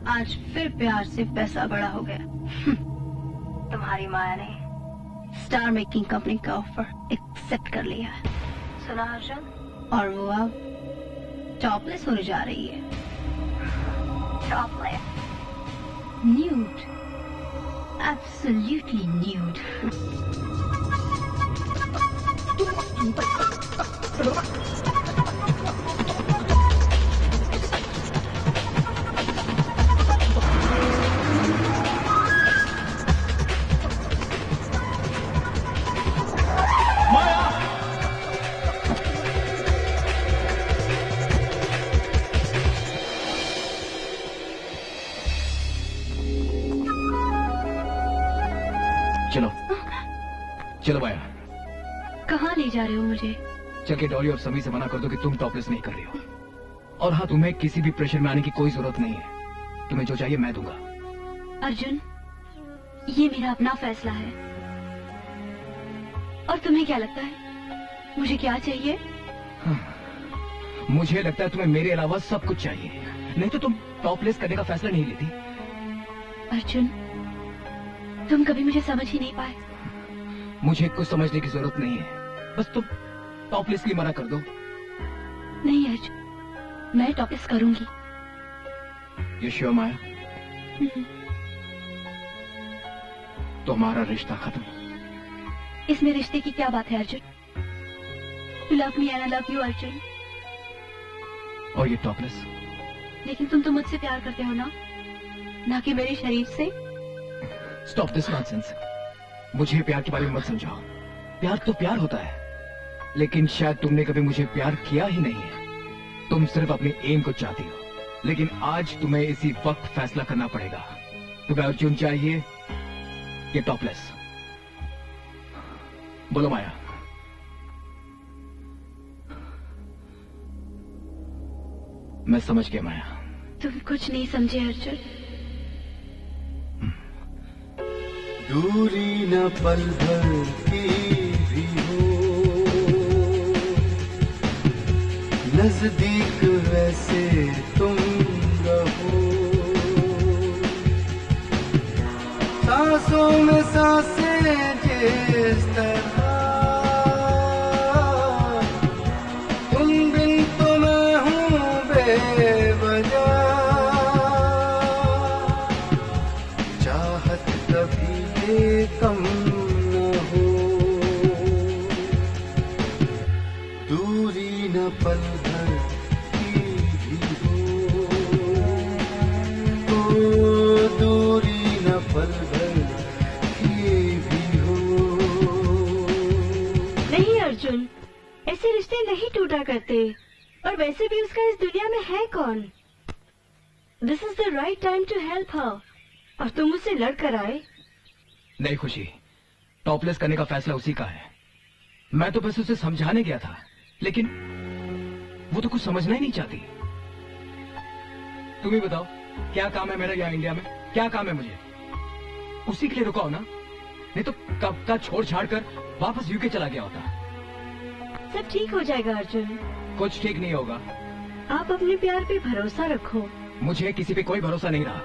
आज फिर प्यार से पैसा बड़ा हो गया। तुम्हारी माया ने स्टार मेकिंग कंपनी का ऑफर एक्सेप्ट कर लिया है। सुना अर्जुन? और वो अब टॉपलेस होने जा रही है। टॉपलेस? Nude, absolutely nude. चलो चलो माया, कहाँ ले जा रहे हो मुझे? चल के डॉली और समी से मना कर दो कि तुम टॉपलेस नहीं कर रही हो। और हाँ, तुम्हें किसी भी प्रेशर में आने की कोई जरूरत नहीं है। तुम्हें जो चाहिए मैं दूंगा। अर्जुन, ये मेरा अपना फैसला है। और तुम्हें क्या लगता है मुझे क्या चाहिए? मुझे लगता है तुम्हें मेरे अलावा सब कुछ चाहिए, नहीं तो तुम टॉपलेस करने का फैसला नहीं लेती। अर्जुन, तुम कभी मुझे समझ ही नहीं पाए। मुझे कुछ समझने की जरूरत नहीं है, बस तुम टॉपलेस की मना कर दो। नहीं अर्जुन, मैं टॉपलेस करूंगी। ये श्योर माया? तो हमारा रिश्ता खत्म। इसमें रिश्ते की क्या बात है Arjun? You love me and I love you Arjun. और ये टॉपलेस? लेकिन तुम तो मुझसे प्यार करते हो ना कि मेरे शरीर से। Stop this nonsense. मुझे प्यार के बारे में मत समझाओ। प्यार तो प्यार होता है, लेकिन शायद तुमने कभी मुझे प्यार किया ही नहीं है। तुम सिर्फ अपने एम को चाहती हो, लेकिन आज तुम्हें इसी वक्त फैसला करना पड़ेगा। तुम्हें अर्जुन चाहिए या टॉपलेस? बोलो माया। मैं समझ गया माया। तुम कुछ नहीं समझे अर्जुन। दूरी न पल भर की भी हो, नजदीक वैसे तुम रहो। सांसों में सांसें जिस तरह, तुम बिन तो मैं हूँ बेवजह। चाहत कभी कम न हो, दूरी न पल भर की भी हो, दूरी न पल भर की भी हो। नहीं अर्जुन, ऐसे रिश्ते नहीं टूटा करते। और वैसे भी उसका इस दुनिया में है कौन? This is the right time to help her. और तुम उससे लड़ कर आए। नहीं खुशी, टॉपलेस करने का फैसला उसी का है। मैं तो बस उसे समझाने गया था, लेकिन वो तो कुछ समझना ही नहीं चाहती। तुम ही बताओ, क्या काम है मेरा यहाँ इंडिया में? क्या काम है मुझे? उसी के लिए रुका हो ना, नहीं तो कब का छोड़ छाड़ कर वापस यूके चला गया होता। सब ठीक हो जाएगा अर्जुन। कुछ ठीक नहीं होगा। आप अपने प्यार पे भरोसा रखो। मुझे किसी पे कोई भरोसा नहीं रहा।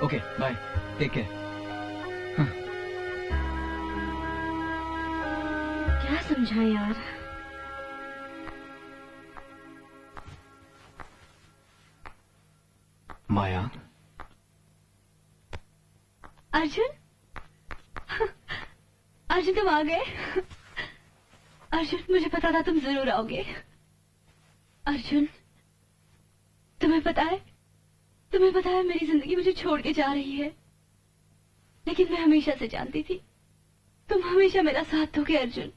Okay bye, take care. क्या समझाएं यार? माया। अर्जुन, अर्जुन तुम आ गए। अर्जुन, मुझे पता था तुम जरूर आओगे। अर्जुन, तुम्हें पता है मेरी जिंदगी मुझे छोड़ के जा रही है, लेकिन मैं हमेशा से जानती थी तुम हमेशा मेरा साथ दोगे अर्जुन।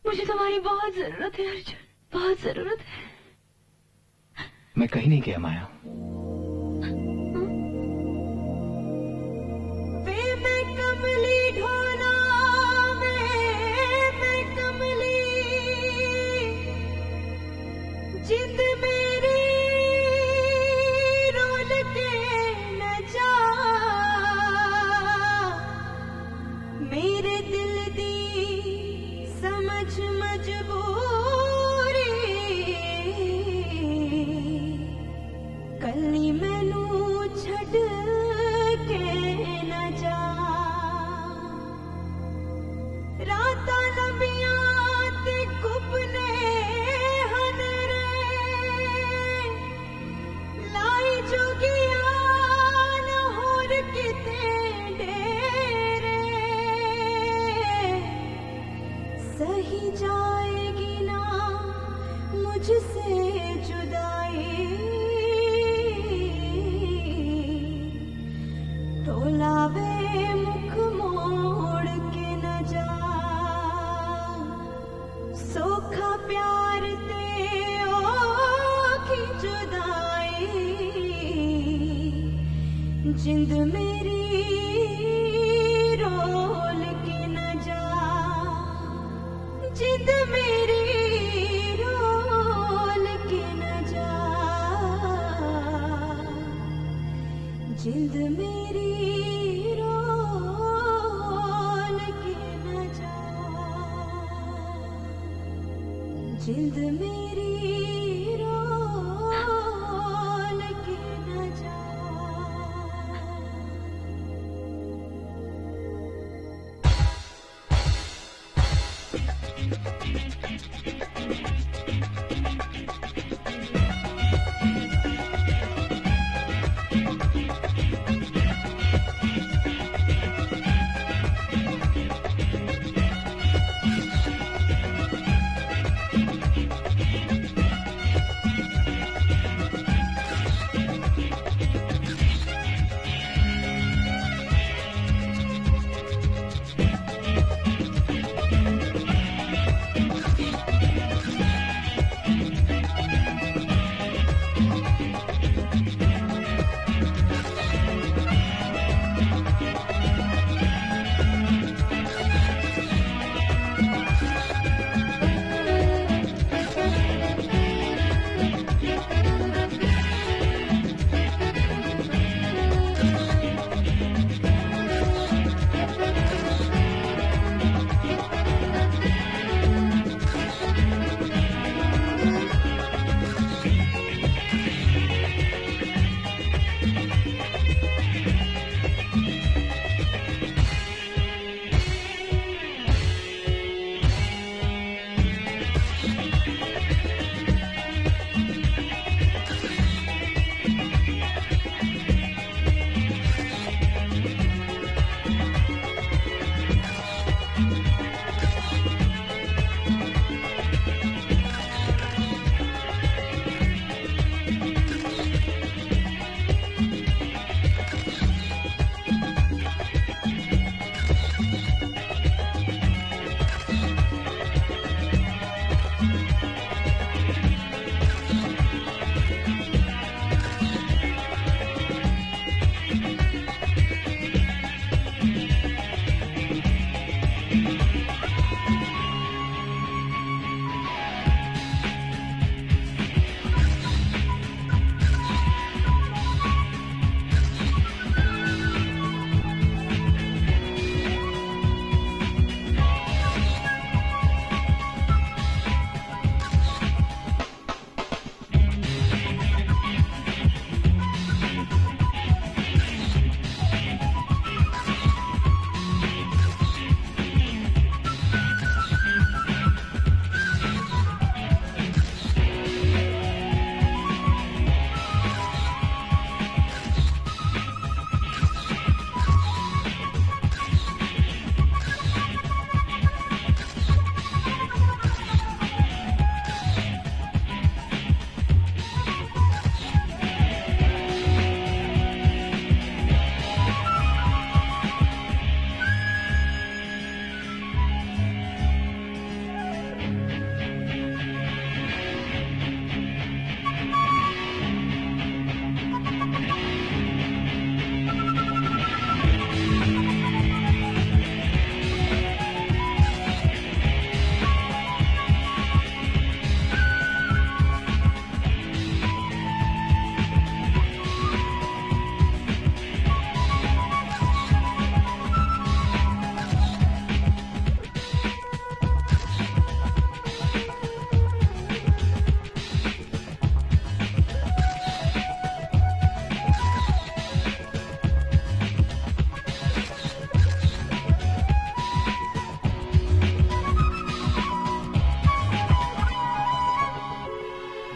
मुझे तुम्हारी बहुत जरूरत है अर्जुन, बहुत जरूरत है। मैं कहीं नहीं गया माया। जिंद मेरी रोल के न जा, मेरे दिल दी समझ मजबूरी, कली टोलावे मुख मोड़ के न जा, सोखा प्यार ते ओखी जुदाई, जिंद मेरी रोल के न जा, जिंद मेरी रोल के न जा, जिंद मेरी रोल के न जा, जिंद मेरी रोल के न जा।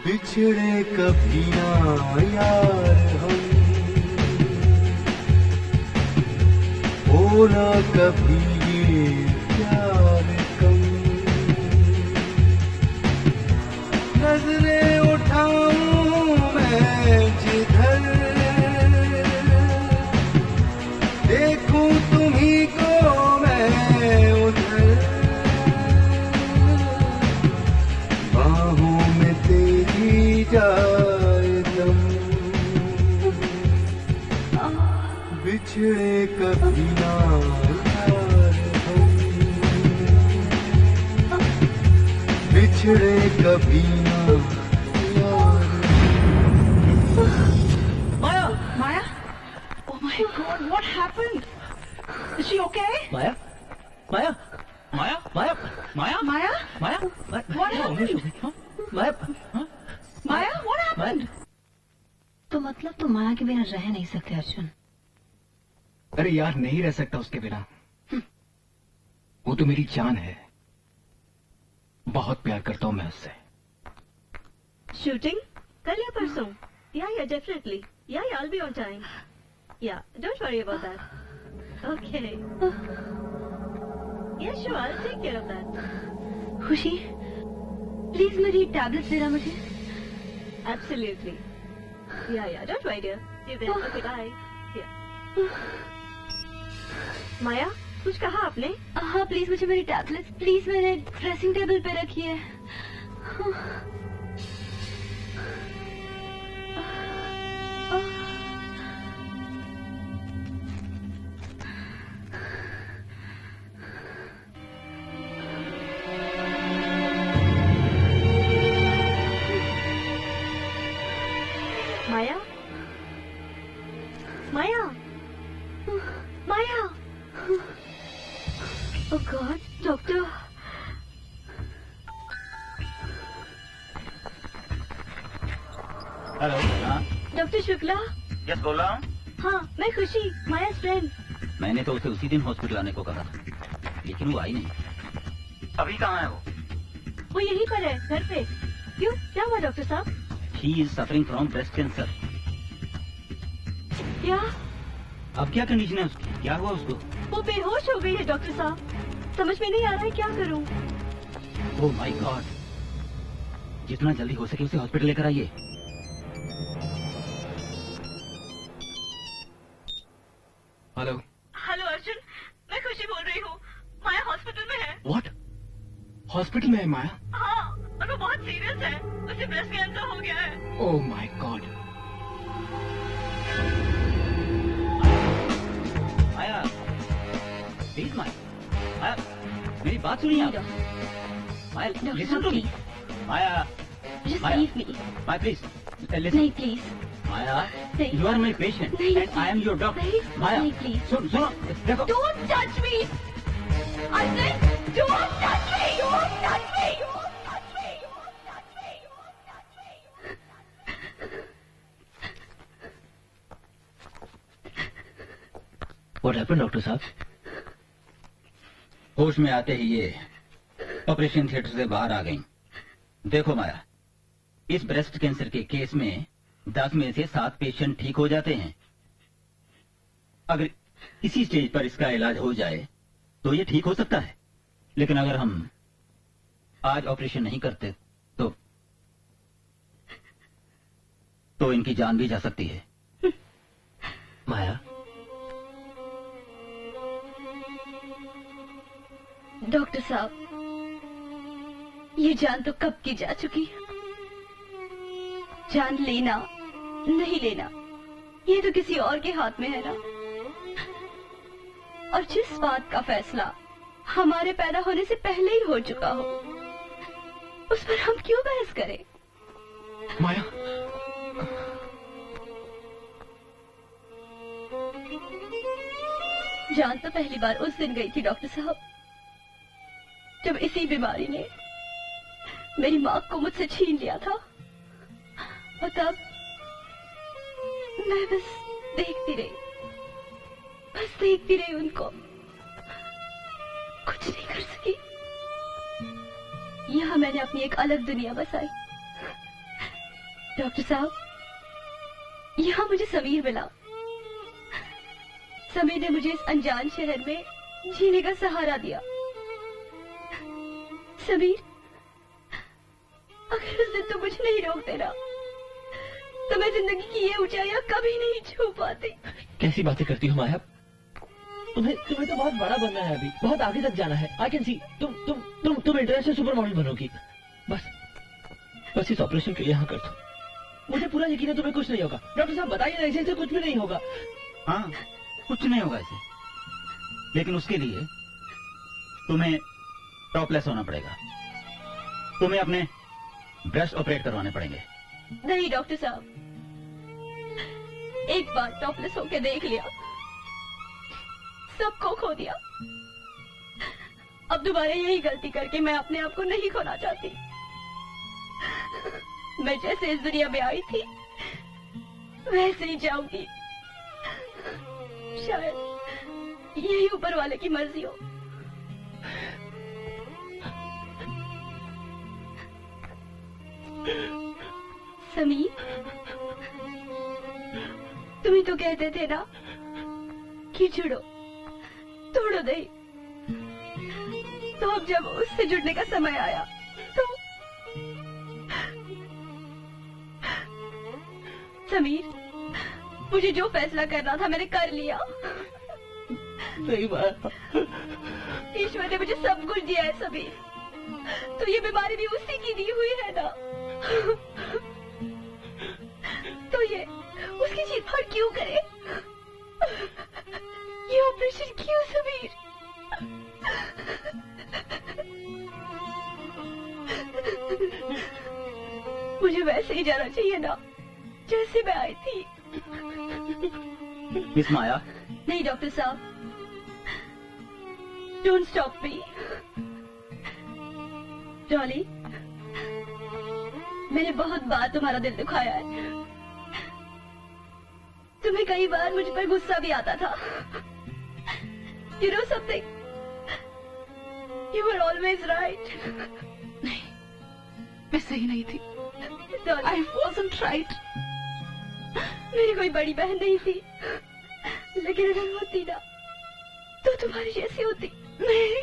बिछड़े कभी ना यार हम, हो ना कभी ये प्यार कम। नजरें उठाऊं मैं जिधर, देखूं तुम्ही को मैं उधर, बाहों में तेरी जाए दम, बिछड़े कभी ना यार हम, बिछड़े कभी ना यार। Maya, Maya, oh my God, what happened? Is she okay? Maya, Maya, Maya, Maya, Maya, Maya, Maya, what happened? Maya, Maya, what happened? तो मतलब तुम माया के बिना रह नहीं सकते अर्जुन? अरे यार नहीं रह सकता उसके बिना, वो तो मेरी जान है, बहुत प्यार करता हूँ मैं उससे। शूटिंग कल या परसों? Yeah, definitely. Yeah, I'll be on time. Yeah, don't worry about that. Okay. Yeah, sure, I'll take care of that. खुशी, प्लीज मेरी टैबलेट्स देना मुझे। Absolutely. Yeah, don't worry, dear. See you then. Okay, bye. Yeah. माया, कुछ कहा आपने? हाँ please मुझे मेरी टैबलेट्स प्लीज मैंने ड्रेसिंग टेबल पे रखी है। माया, माया, माया। Oh God, doctor. हेलो। हाँ डॉक्टर शुक्ला। यस बोल रहा हूँ। हाँ, मैं खुशी, माया फ्रेंड। मैंने तो उसे उसी दिन हॉस्पिटल आने को कहा था, लेकिन वो आई नहीं। अभी कहाँ है वो? वो यहीं पर है, घर पे। क्यों, क्या हुआ डॉक्टर साहब? He is suffering from breast cancer. क्या? अब क्या कंडीशन है उसकी? क्या हुआ उसको? वो बेहोश हो गई है डॉक्टर साहब, समझ में नहीं आ रहा है क्या करूं। ओह माय गॉड, जितना जल्दी हो सके उसे हॉस्पिटल लेकर आइए। हेलो। हेलो अर्जुन, मैं खुशी बोल रही हूँ। माया हॉस्पिटल में है। व्हाट? हॉस्पिटल में है माया? हाँ, और वो बहुत सीरियस है, उसे ब्रेस्ट कैंसर हो गया है। Oh my god. Maya, please Maya, Maya, मेरी बात सुनिए आप। Maya, listen to me. Maya, Maya, Maya please, listen. नहीं please. Maya, you are my patient and I am your doctor. Maya, सुनो, देखो। Don't touch me! I said, don't touch me! Don't touch me! Don't touch me! Don't touch me! Don't touch me! What happened, doctor साहब? होश में आते ही ये operation theatre से बाहर आ गई। देखो माया, इस ब्रेस्ट कैंसर के केस में 10 में से 7 पेशेंट ठीक हो जाते हैं। अगर इसी स्टेज पर इसका इलाज हो जाए तो ये ठीक हो सकता है, लेकिन अगर हम आज ऑपरेशन नहीं करते तो इनकी जान भी जा सकती है। माया, डॉक्टर साहब, ये जान तो कब की जा चुकी। जान लेना नहीं लेना ये तो किसी और के हाथ में है ना। और जिस बात का फैसला हमारे पैदा होने से पहले ही हो चुका हो, उस पर हम क्यों बहस करें? माया, जान तो पहली बार उस दिन गई थी डॉक्टर साहब, जब इसी बीमारी ने मेरी माँ को मुझसे छीन लिया था। और तब मैं बस देखती रही उनको, कुछ नहीं कर सकी। यहाँ मैंने अपनी एक अलग दुनिया बसाई। डॉक्टर साहब, यहाँ मुझे समीर मिला। समीर ने मुझे इस अनजान शहर में जीने का सहारा दिया। समीर, अगर उस दिन तुम मुझे नहीं रोक देना तो मैं जिंदगी की ये ऊंचाइयां कभी नहीं छू पाती। कैसी बातें करती हो माया? तुम्हें तो बहुत बड़ा बनना है, अभी बहुत आगे तक जाना है। आई कैन सी तुम इंटरनेशनल सुपर मॉडल बनोगी। बस इस ऑपरेशन के लिए हाँ कर दो। मुझे पूरा यकीन है तुम्हें कुछ नहीं होगा। डॉक्टर साहब बताइए ना, ऐसे कुछ भी नहीं होगा। हाँ, कुछ नहीं होगा इसे, लेकिन उसके लिए तुम्हें टॉपलेस होना पड़ेगा। तुम्हें अपने ब्रेस्ट ऑपरेट करवाने पड़ेंगे। नहीं डॉक्टर साहब, एक बार टॉपलेस होके देख लिया, सबको खो दिया। अब दोबारा यही गलती करके मैं अपने आप को नहीं खोना चाहती। मैं जैसे इस दुनिया में आई थी वैसे ही जाऊंगी। शायद यही ऊपर वाले की मर्जी हो। समीर, तुम ही तो कहते थे ना कि जुड़ो, तोड़ो नहीं। तो अब जब उससे जुड़ने का समय आया तो समीर, मुझे जो फैसला करना था मैंने कर लिया। नहीं माया, ईश्वर ने मुझे सब कुछ दिया है समीर, तो ये बीमारी भी उसी की दी हुई है ना। तो ये उसकी चीरफाड़ क्यों करे? ये ऑपरेशन क्यों समीर? मुझे वैसे ही जाना चाहिए ना जैसे मैं आई थी। मिस माया। नहीं डॉक्टर साहब, डोंट स्टॉप मी। डॉली, मैंने बहुत बार तुम्हारा दिल दुखाया है। तुम्हें कई बार मुझ पर गुस्सा भी आता था। You know something? You were always right. नहीं, मैं सही नहीं थी। I wasn't right. मेरी कोई बड़ी बहन नहीं थी, लेकिन अगर होती ना तो तुम्हारी जैसी होती। नहीं,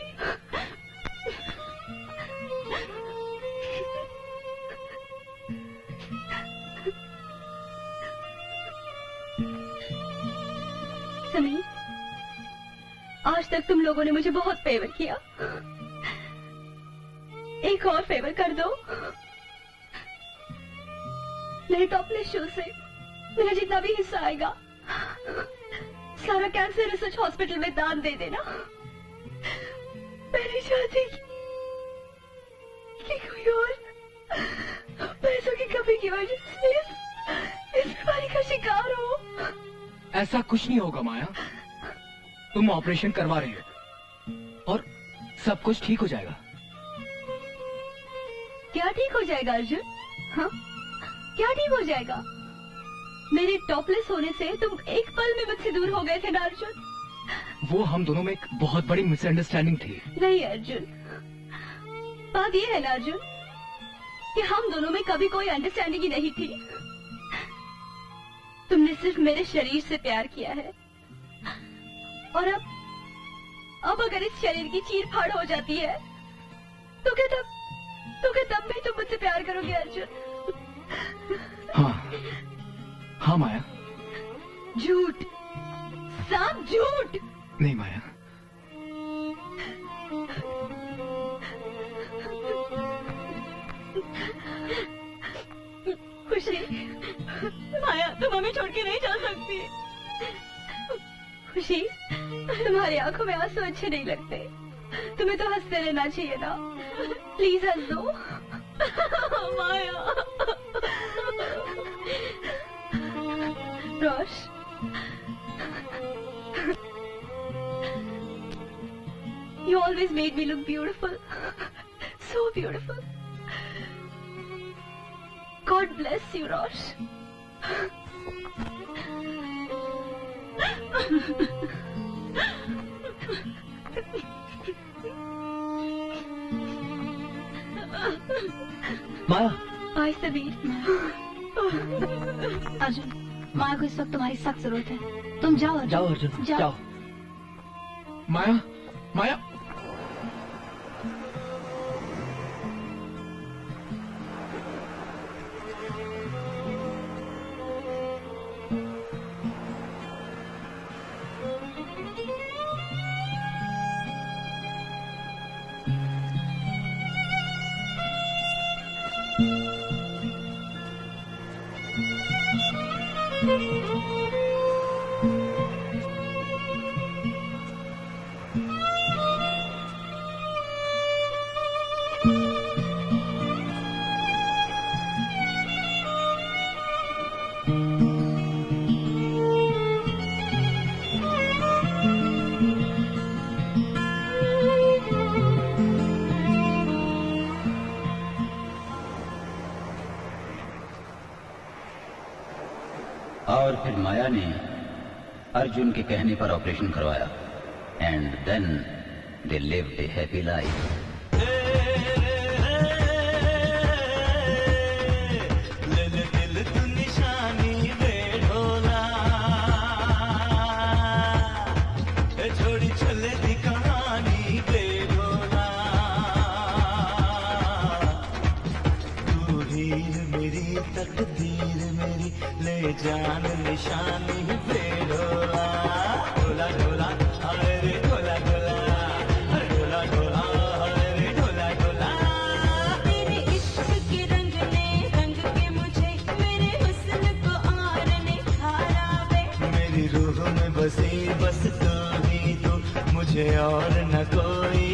समीर, आज तक तुम लोगों ने मुझे बहुत फेवर किया। एक और फेवर कर दो। मेरे टॉपलेस शो से मेरा जितना भी हिस्सा आएगा सारा कैंसर रिसर्च हॉस्पिटल में दान दे देना। मैं नहीं चाहती कि कोई और पैसों की कमी की वजह से इस बीमारी का शिकार हो। ऐसा कुछ नहीं होगा माया, तुम ऑपरेशन करवा रही हो और सब कुछ ठीक हो जाएगा। क्या ठीक हो जाएगा अर्जुन? हाँ, क्या ठीक हो जाएगा? मेरे टॉपलेस होने से तुम एक पल में मुझसे दूर हो गए थे ना अर्जुन? वो हम दोनों में एक बहुत बड़ी मिसअंडरस्टैंडिंग थी। नहीं अर्जुन, बात ये है ना अर्जुन कि हम दोनों में कभी कोई अंडरस्टैंडिंग ही नहीं थी। तुमने सिर्फ मेरे शरीर से प्यार किया है, और अब अगर इस शरीर की चीर फाड़ हो जाती है तो क्या तब भी तुम मुझसे प्यार करोगे अर्जुन? हाँ माया। झूठ, साफ झूठ। नहीं माया, खुशी, माया तुम हमें छोड़ के नहीं जा सकती। खुशी, तुम्हारी आंखों में आंसू अच्छे नहीं लगते, तुम्हें तो हंसते रहना चाहिए ना। प्लीज हंस दो। माया। रोश, you always made me look beautiful, so beautiful. God bless you, Rosh. माया। हाय समीर। अर्जुन, माया को इस वक्त तुम्हारी सख्त जरूरत है। तुम जाओ अर्जुन। जाओ अर्जुन, जाओ। माया, माया। और फिर माया ने अर्जुन के कहने पर ऑपरेशन करवाया and then they lived a happy life. जान निशानी बेडोला ढोला ढोला हाय रे ढोला ढोला अरे ढोला ढोला हाय रे ढोला ढोला। तेरे इश्क के रंग ने रंग के मुझे मेरे हुस्न को और निखारा वे। मेरी रूह में बसी बस तू ही तू मुझे और न कोई